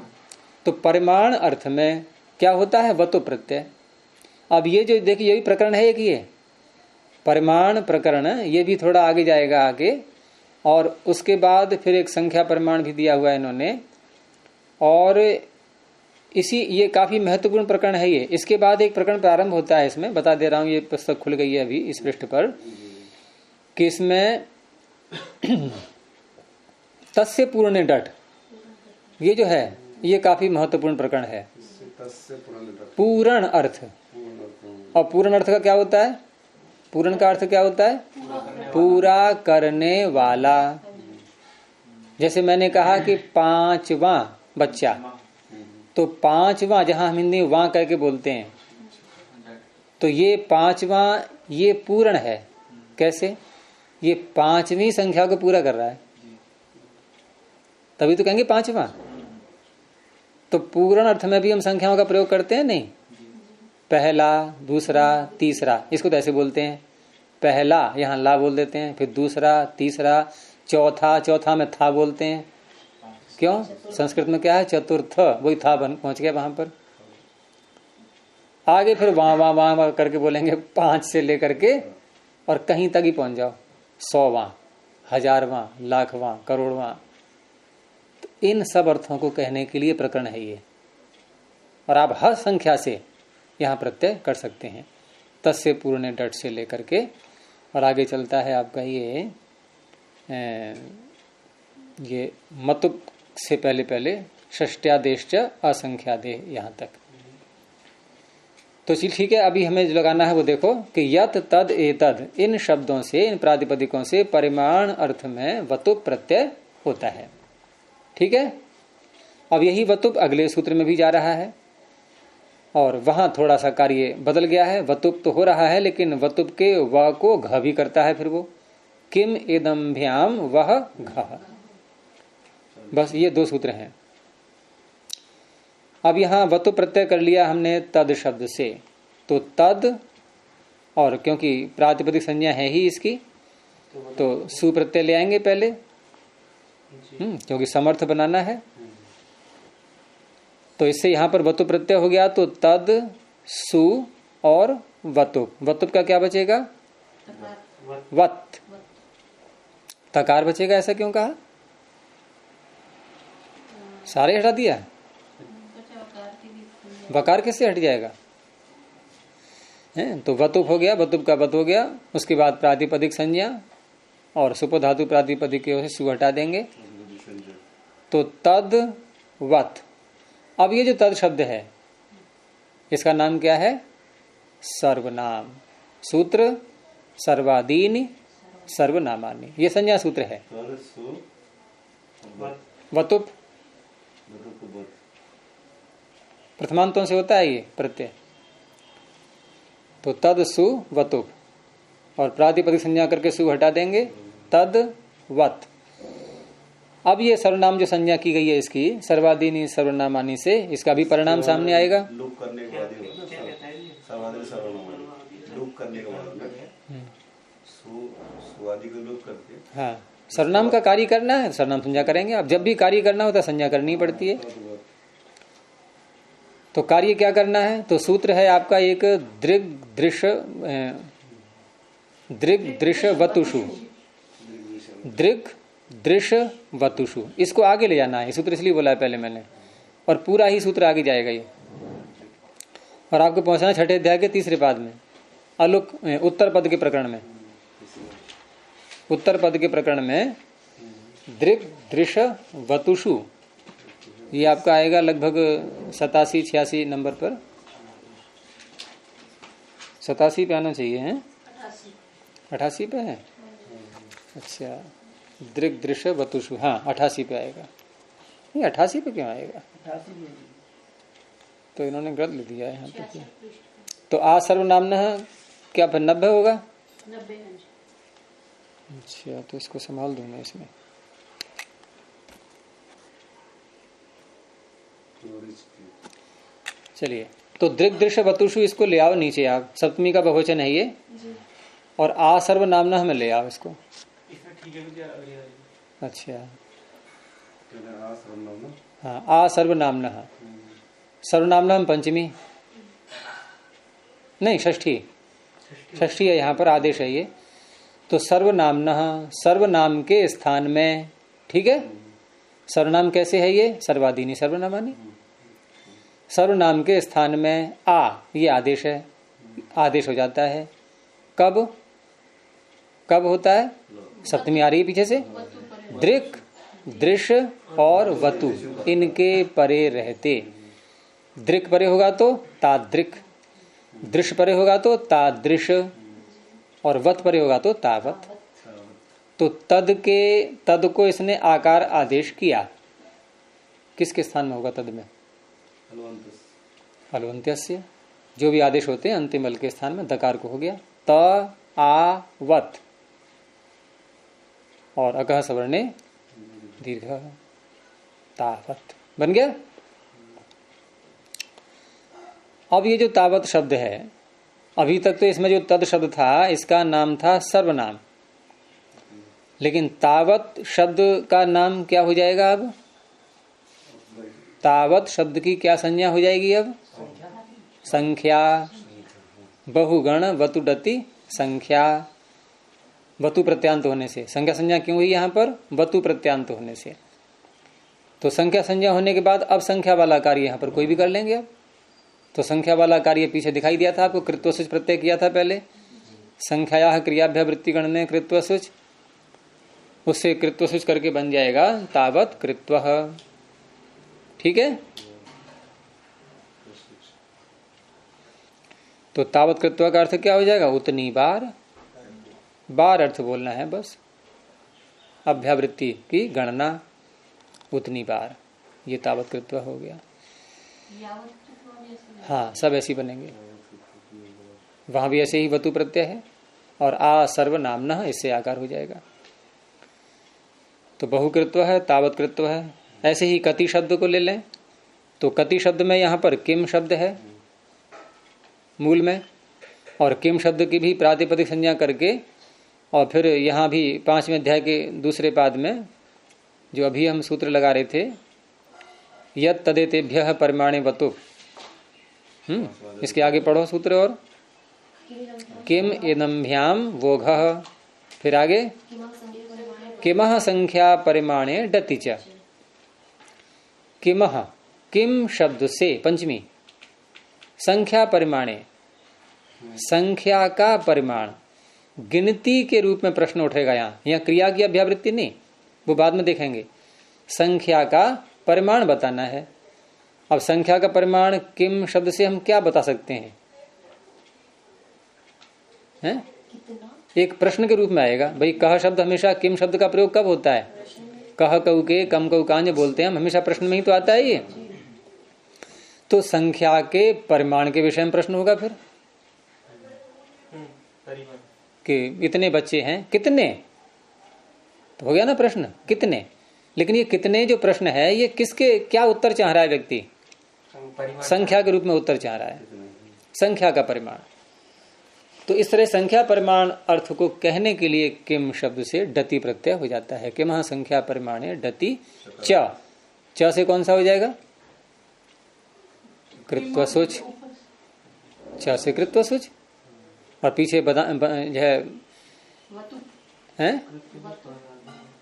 तो परिमाण अर्थ में क्या होता है? वतु प्रत्यय। अब ये जो देखिए यही प्रकरण है एक, ये परिमाण प्रकरण, ये भी थोड़ा आगे जाएगा आगे, और उसके बाद फिर एक संख्या परिमाण भी दिया हुआ है इन्होंने। और इसी ये काफी महत्वपूर्ण प्रकरण है ये। इसके बाद एक प्रकरण प्रारंभ होता है, इसमें बता दे रहा हूं, ये पुस्तक खुल गई है अभी इस पृष्ठ पर, कि इसमें तस्य पूर्ण डट, ये जो है ये काफी महत्वपूर्ण प्रकरण है। पूर्ण अर्थ, और पूर्ण अर्थ का क्या होता है? पूर्ण का अर्थ क्या होता है? पूरा करने वाला। जैसे मैंने कहा कि 5वां बच्चा, तो 5वां जहां हम हिंदी में वां करके बोलते हैं, तो ये 5वां ये पूर्ण है। कैसे? ये 5वीं संख्या को पूरा कर रहा है, तभी तो कहेंगे 5वां। तो पूर्ण अर्थ में भी हम संख्याओं का प्रयोग करते हैं नहीं? पहला, दूसरा, तीसरा, इसको तो ऐसे बोलते हैं। पहला यहाँ ला बोल देते हैं, फिर दूसरा, तीसरा, चौथा, चौथा में था बोलते हैं। क्यों? संस्कृत में क्या है? चतुर्थ, वही था पहुंच गया वहां पर। आगे फिर वहां वहां वहां करके बोलेंगे 5 से लेकर के और कहीं तक ही पहुंच जाओ, 100वां, 1000वां, लाखवां, करोड़वां। तो इन सब अर्थों को कहने के लिए प्रकरण है ये, और आप हर संख्या से यहाँ प्रत्यय कर सकते हैं, तस्य पूर्ण डट से लेकर के। और आगे चलता है आपका ये मतुप से पहले पहले षष्ट्यादेश च असंख्यादेह यहाँ तक। तो ठीक है, अभी हमें जो लगाना है वो देखो कि यत, तद, एतद, इन शब्दों से, इन प्रातिपदिकों से परिमाण अर्थ में वतुप प्रत्यय होता है। ठीक है, अब यही वतुप अगले सूत्र में भी जा रहा है, और वहां थोड़ा सा कार्य बदल गया है। वतुप तो हो रहा है, लेकिन वतुप के व को घ भी करता है फिर वो, किम इदम्भ्याम वह घ। बस ये 2 सूत्र हैं। अब यहां वतु प्रत्यय कर लिया हमने तद शब्द से, तो तद, और क्योंकि प्रातिपदिक संज्ञा है ही इसकी, तो सु प्रत्यय ले आएंगे पहले, क्योंकि समर्थ बनाना है। तो इससे यहां पर वतु प्रत्यय हो गया, तो तद, सु और वतुप। वतुप का क्या बचेगा? वत। तकार बचेगा, ऐसा क्यों कहा? सारे हटा दिया, वकार किससे हट जाएगा? है तो वतुप हो गया, वतुप का वत हो गया। उसके बाद प्रातिपदिक संज्ञा और सुपधातु प्रातिपदिक की ओर से सु हटा देंगे, तो तद वत। अब ये जो तद शब्द है इसका नाम क्या है? सर्वनाम। सूत्र सर्वादीनि सर्वनामानि, ये संज्ञा सूत्र है। वतुप प्रथमांतों से होता है ये प्रत्यय, तो तद सु वतुप, और प्रातिपदिक संज्ञा करके सु हटा देंगे, तद वत। अब ये सर्वनाम जो संज्ञा की गई है इसकी, सर्वादीनि सर्वनामानि से, इसका भी परिणाम सामने आएगा। लूप करने के बाद लूप करने के बाद सुवादी को लूप करके, हाँ, सर्वनाम का कार्य करना है, सर्वनाम संज्ञा करेंगे। अब जब भी कार्य करना होता है संज्ञा करनी पड़ती है। तो कार्य क्या करना है? तो सूत्र है आपका एक दृग दृश्य वतुषु, दृग दृश्य वतुषु, इसको आगे ले जाना है। सूत्र इसलिए बोला है पहले मैंने, और पूरा ही सूत्र आगे जाएगा ये, और आपको पहुंचना 6ठे अध्याय के 3रे पाद में, अलुक उत्तर पद के प्रकरण में। उत्तर पद के प्रकरण में दृग दृश्य वतुषु, ये आपका आएगा लगभग 87-86 नंबर पर। 87 पे आना चाहिए है, 88 88 पे है। अच्छा, दृग दृश्य वतुषु, हाँ 88 पे आएगा। नहीं 88 पे क्यों आएगा, 88 में। तो इन्होंने गलत लिख दिया है यहाँ पे। तो आ सर्वनामना क्या फिर 90 होगा। 90 है। अच्छा, तो इसको संभाल दूं मैं इसमें। चलिए, तो दृग दृश्य वतुषु इसको ले आओ नीचे आप, सप्तमी का बहुवचन है ये जी। और आ सर्वनामना हमें ले आओ इसको। इसमें ठीक है भैया, अगली वाली। अच्छा आ सर्वनामना, हाँ, आ सर्वनामना, सर्वनामना हम पंचमी नहीं षष्ठी, षष्ठी है यहाँ पर, आदेश है ये। तो सर्वनामना, सर्वनाम के स्थान में, ठीक है। सर्वनाम कैसे है ये, सर्वादीनी सर्वनामानी। सर्वनाम के स्थान में आ, ये आदेश है, आदेश हो जाता है। कब कब होता है, सप्तमी आ रही है पीछे से। दृक् दृश्य और वतु इनके परे रहते, दृक् परे होगा तो तादृक्, दृश्य परे होगा तो तादृश, और वत परे होगा तो तावत। तो तद को इसने आकार आदेश किया, किसके स्थान में होगा तद में, हलवंत्यस्य। जो भी आदेश होते हैं अंतिम हल के स्थान में दकार को हो गया। त आ वत और अकह सवर्णे दीर्घ, तावत बन गया। अब ये जो तावत शब्द है, अभी तक तो इसमें जो तद शब्द था इसका नाम था सर्वनाम, लेकिन तावत शब्द का नाम क्या हो जाएगा अब, तावत शब्द की क्या संज्ञा हो जाएगी अब, संख्या। बहुगण वतुडति संख्या, वतु प्रत्यांत होने से संख्या संज्ञा क्यों हुई यहाँ पर, वतु प्रत्यांत होने से। तो संख्या संज्ञा होने के बाद अब संख्या वाला कार्य यहाँ पर कोई भी कर लेंगे। अब तो संख्या वाला कार्य पीछे दिखाई दिया था आपको, कृत्वसुच प्रत्यय किया था पहले, संख्याया क्रियाभ्य वृत्तिगण ने कृत्वसुच, उससे कृत्वसुच करके बन जाएगा तावत कृत्व, ठीक है। तो तावत कृत्व का अर्थ क्या हो जाएगा, उतनी बार, बार अर्थ बोलना है बस, अभ्यावृत्ति की गणना उतनी बार, ये तावत कृत्व हो गया। हाँ, सब ऐसे बनेंगे, वहां भी ऐसे ही वतु प्रत्यय है और आ सर्वनामना, इससे आकार हो जाएगा। तो बहुकृत्व है, तावत कृत्व है। ऐसे ही कति शब्द को ले लें तो कति शब्द में यहाँ पर किम शब्द है मूल में, और किम शब्द की भी प्रातिपदिक संज्ञा करके, और फिर यहाँ भी 5वें अध्याय के दूसरे पाद में जो अभी हम सूत्र लगा रहे थे, यत् तदेतेभ्यः परिमाणे वतु, इसके आगे पढ़ो सूत्र, और किम इदम्भ्याम वोघः, फिर आगे किमः संख्या परिमाणे डति च। किमः, किम शब्द से पंचमी, संख्या परिमाणे, संख्या का परिमाण, गिनती के रूप में प्रश्न उठेगा। यहाँ क्रिया की अभ्यावृत्ति नहीं, वो बाद में देखेंगे। संख्या का परिमाण बताना है। अब संख्या का परिमाण किम शब्द से हम क्या बता सकते हैं? एक प्रश्न के रूप में आएगा। भाई कह शब्द हमेशा किम शब्द का प्रयोग कब होता है, कह कऊ के कम कऊ कांज बोलते हैं हम, हमेशा प्रश्न में ही तो आता है ये। तो संख्या के परिमाण के विषय में प्रश्न होगा फिर कि इतने बच्चे हैं, कितने, तो हो गया ना प्रश्न, कितने। लेकिन ये कितने जो प्रश्न है ये किसके, क्या उत्तर चाह रहा है व्यक्ति, संख्या के रूप में उत्तर चाह रहा है, संख्या का परिमाण। तो इस तरह संख्या परिमाण अर्थ को कहने के लिए किम शब्द से डति प्रत्यय हो जाता है। किम संख्या परिमाणे डति च, च से कौन सा हो जाएगा, कृत्वसुच, च से कृत्वसुच, और पीछे जो है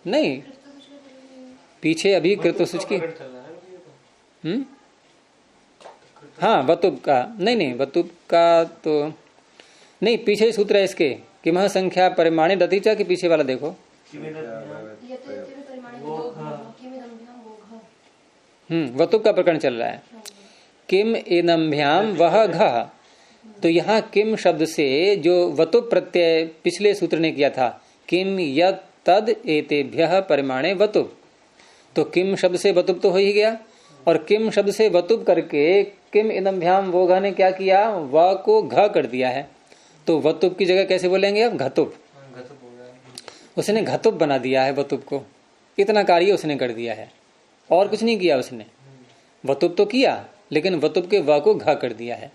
नहीं, पीछे अभी कृत्वसुच की, हाँ वतुब का नहीं, वतुब का तो नहीं, पीछे सूत्र है इसके कि मह संख्या परिमाणे डति च, के पीछे वाला देखो, वतुब का प्रकरण चल रहा है। किम इदम्भ्याम वह घ, तो यहाँ किम शब्द से जो वतुप प्रत्यय पिछले सूत्र ने किया था, किम यत् तद एतेभ्यः परिमाणे वतुप, तो किम शब्द से वतुप तो हो ही गया, और किम शब्द से वतुप करके किम इदम्भ्याम वो घ ने क्या किया, व को घ कर दिया है, तो वतुप की जगह कैसे बोलेंगे अब, घतुप। उसने घतुप बना दिया है वतुप को, इतना कार्य उसने कर दिया है, और कुछ नहीं किया उसने। वतुप तो किया लेकिन वतुप के व को घ कर दिया है।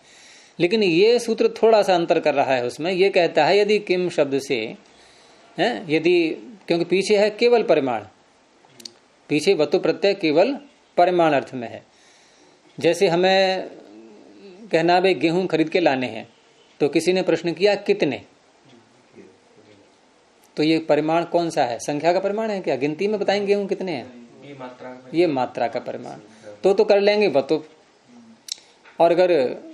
लेकिन ये सूत्र थोड़ा सा अंतर कर रहा है उसमें, ये कहता है यदि किम शब्द से है, यदि, क्योंकि पीछे है केवल परिमाण, पीछे वतु प्रत्यय केवल परिमाण अर्थ में है। जैसे हमें कहना भाई गेहूं खरीद के लाने हैं, तो किसी ने प्रश्न किया कितने, तो ये परिमाण कौन सा है, संख्या का परिमाण है क्या, गिनती में बताएंगे गेहूं कितने हैं, ये मात्रा का परिमाण, तो कर लेंगे वतुप। और अगर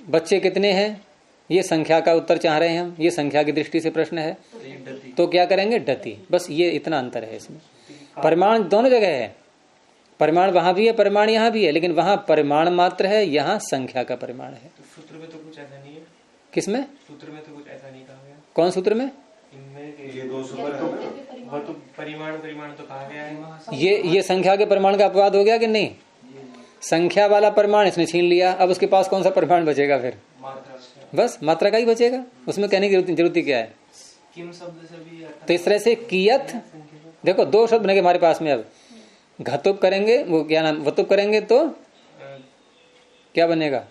बच्चे कितने हैं, ये संख्या का उत्तर चाह रहे हैं हम, ये संख्या की दृष्टि से प्रश्न है, तो क्या करेंगे, डति। बस ये इतना अंतर है इसमें। परिमाण दोनों जगह है, परिमाण वहां भी है, परिमाण यहाँ भी है, लेकिन वहां परिमाण मात्र है, यहाँ संख्या का परिमाण है। तो सूत्र में तो कुछ ऐसा नहीं है, किसमें, सूत्र में तो कुछ ऐसा नहीं कहा गया, कौन सूत्र में, ये दो सूत्र है ना, वो तो परिमाण परिमाण तो कहा गया है। ये संख्या के परिमाण का अपवाद हो गया कि नहीं, संख्या वाला परिमाण इसने छीन लिया, अब उसके पास कौन सा परिमाण बचेगा फिर, बस मात्रा का ही बचेगा, उसमें कहने की जरूरत क्या है। किम शब्द से भी तो इस तरह से कियत, देखो दो शब्द बनेंगे हमारे पास में, अब घतुप करेंगे, वो क्या नाम, वतुप करेंगे तो क्या बनेगा,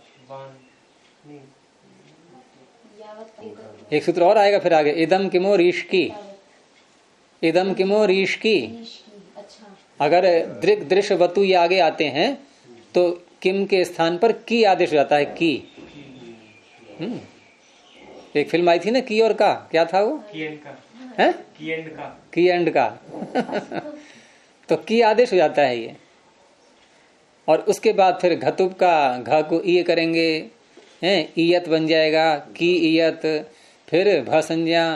एक सूत्र और आएगा फिर आगे, इदम किमो रीशकी, इदम किमो रीशकी। अगर दृक दृश्य वतु ये आगे आते हैं तो किम के स्थान पर की आदेश हो जाता है, की। एक फिल्म आई थी ना, की और का, क्या था वो, की एंड का है, की एंड का तो की आदेश हो जाता है ये। और उसके बाद फिर घतुप का घ को ई करेंगे, हैं, ईयत बन जाएगा, की ईयत, फिर भ संज्ञा,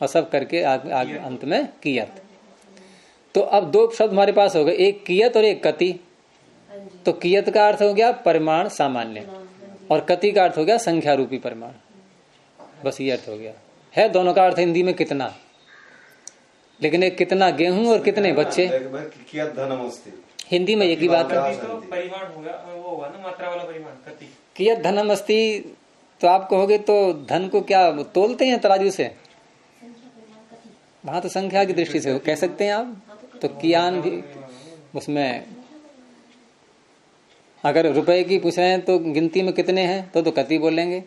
और सब करके आगे अंत में कियत। तो अब दो शब्द हमारे पास हो गए, एक कियत और एक कति। तो कियत का अर्थ हो गया परिमाण सामान्य, और कति का अर्थ हो गया संख्या रूपी परिमाण, बस ये अर्थ हो गया। है दोनों का अर्थ हिंदी में कितना, लेकिन एक कितना गेहूं और कितने बच्चे, कियत धनमस्ति, हिंदी में एक ही बात है। तो परिमाण होगा, वो होगा ना मात्रा वाला परिमाण, कति। कियत धनमस्ति, तो आप कहोगे तो धन को क्या तोलते हैं तराजू से, वहां तो संख्या की दृष्टि से कह सकते हैं आप। तो कियान भी उसमें, अगर रुपए की पूछ रहे हैं तो गिनती में कितने हैं, तो कति बोलेंगे।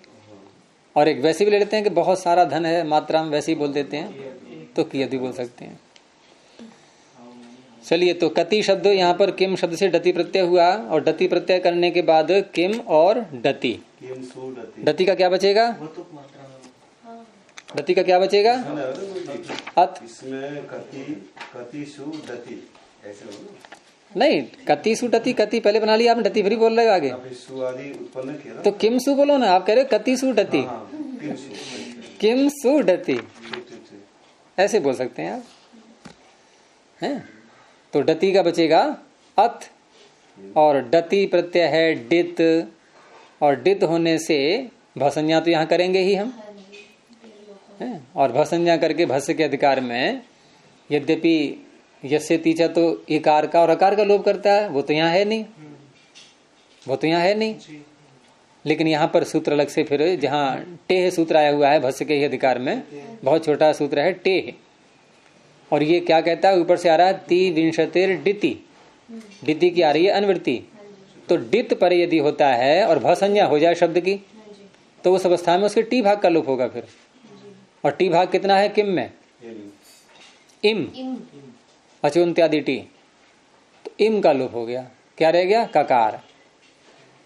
और एक वैसे भी ले लेते हैं कि बहुत सारा धन है, मात्रा में वैसे ही बोल देते हैं, तो कियत भी बोल सकते हैं। चलिए, तो कति शब्द यहाँ पर किम शब्द से डति प्रत्यय हुआ, और डति प्रत्यय करने के बाद किम और डति, डति का क्या बचेगा, डति का क्या बचेगा, अत। इसमें कति सु डति ऐसे नहीं, कति सु डति, कति पहले बना लिया आपने, डति फिर बोल रहे हो आगे, सु आदि उत्पन्न किया, तो किम सु बोलो ना, आप कह रहे हो कति सु डति, किम सु डति, ऐसे बोल सकते हैं आप, हैं। तो डति का बचेगा अत, और डति प्रत्यय है डित, और डित होने से भसंज्ञा तो यहाँ करेंगे ही हम, हैं। और भसंज्ञा करके भस्य के अधिकार में, यद्यपि यस्य तीचा तो इकार का और अकार का लोप करता है, वो तो यहाँ है नहीं, वो तो यहाँ है नहीं, लेकिन यहाँ पर सूत्र अलग से, फिर जहाँ टेह सूत्र आया हुआ है भस्य के ही अधिकार में, बहुत छोटा सूत्र है टेह, और ये क्या कहता है, ऊपर से आ रहा है ती विंशतिर डिति, डिति की आ रही है अनवृत्ति। तो डित पर यदि होता है और भसंज्ञा हो जाए शब्द की, तो उस अवस्था में उसके टी भाग का लोप होगा फिर, और टी भाग कितना है किम में, इम, अचुन्त्यादि टी, तो इम का लोप हो गया, क्या रह गया, ककार,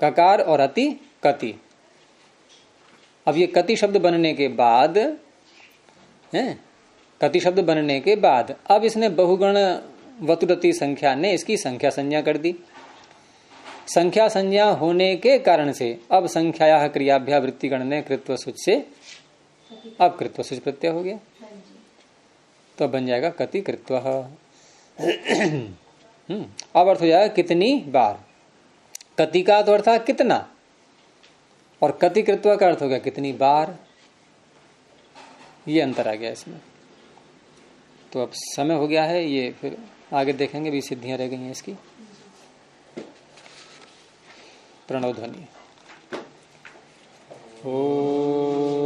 ककार और अति कति। अब ये कति शब्द बनने के बाद है, कति शब्द बनने के बाद अब इसने बहुगण वतुरति संख्या ने इसकी संख्या संज्ञा कर दी। संख्या संज्ञा होने के कारण से अब संख्याया क्रियाभ्या वृत्तिगण ने कृत्व सूच से अब कृत्व सूच प्रत्यय हो गया, तो बन जाएगा कति कृत्व। अब अर्थ हो जाएगा कितनी बार, कति का तो अर्थ था कितना, और कति कृत्वा का अर्थ हो गया कितनी बार, ये अंतर आ गया इसमें। तो अब समय हो गया है, ये फिर आगे देखेंगे, भी सिद्धियां रह गई हैं इसकी। प्रणव ध्वनि। ओ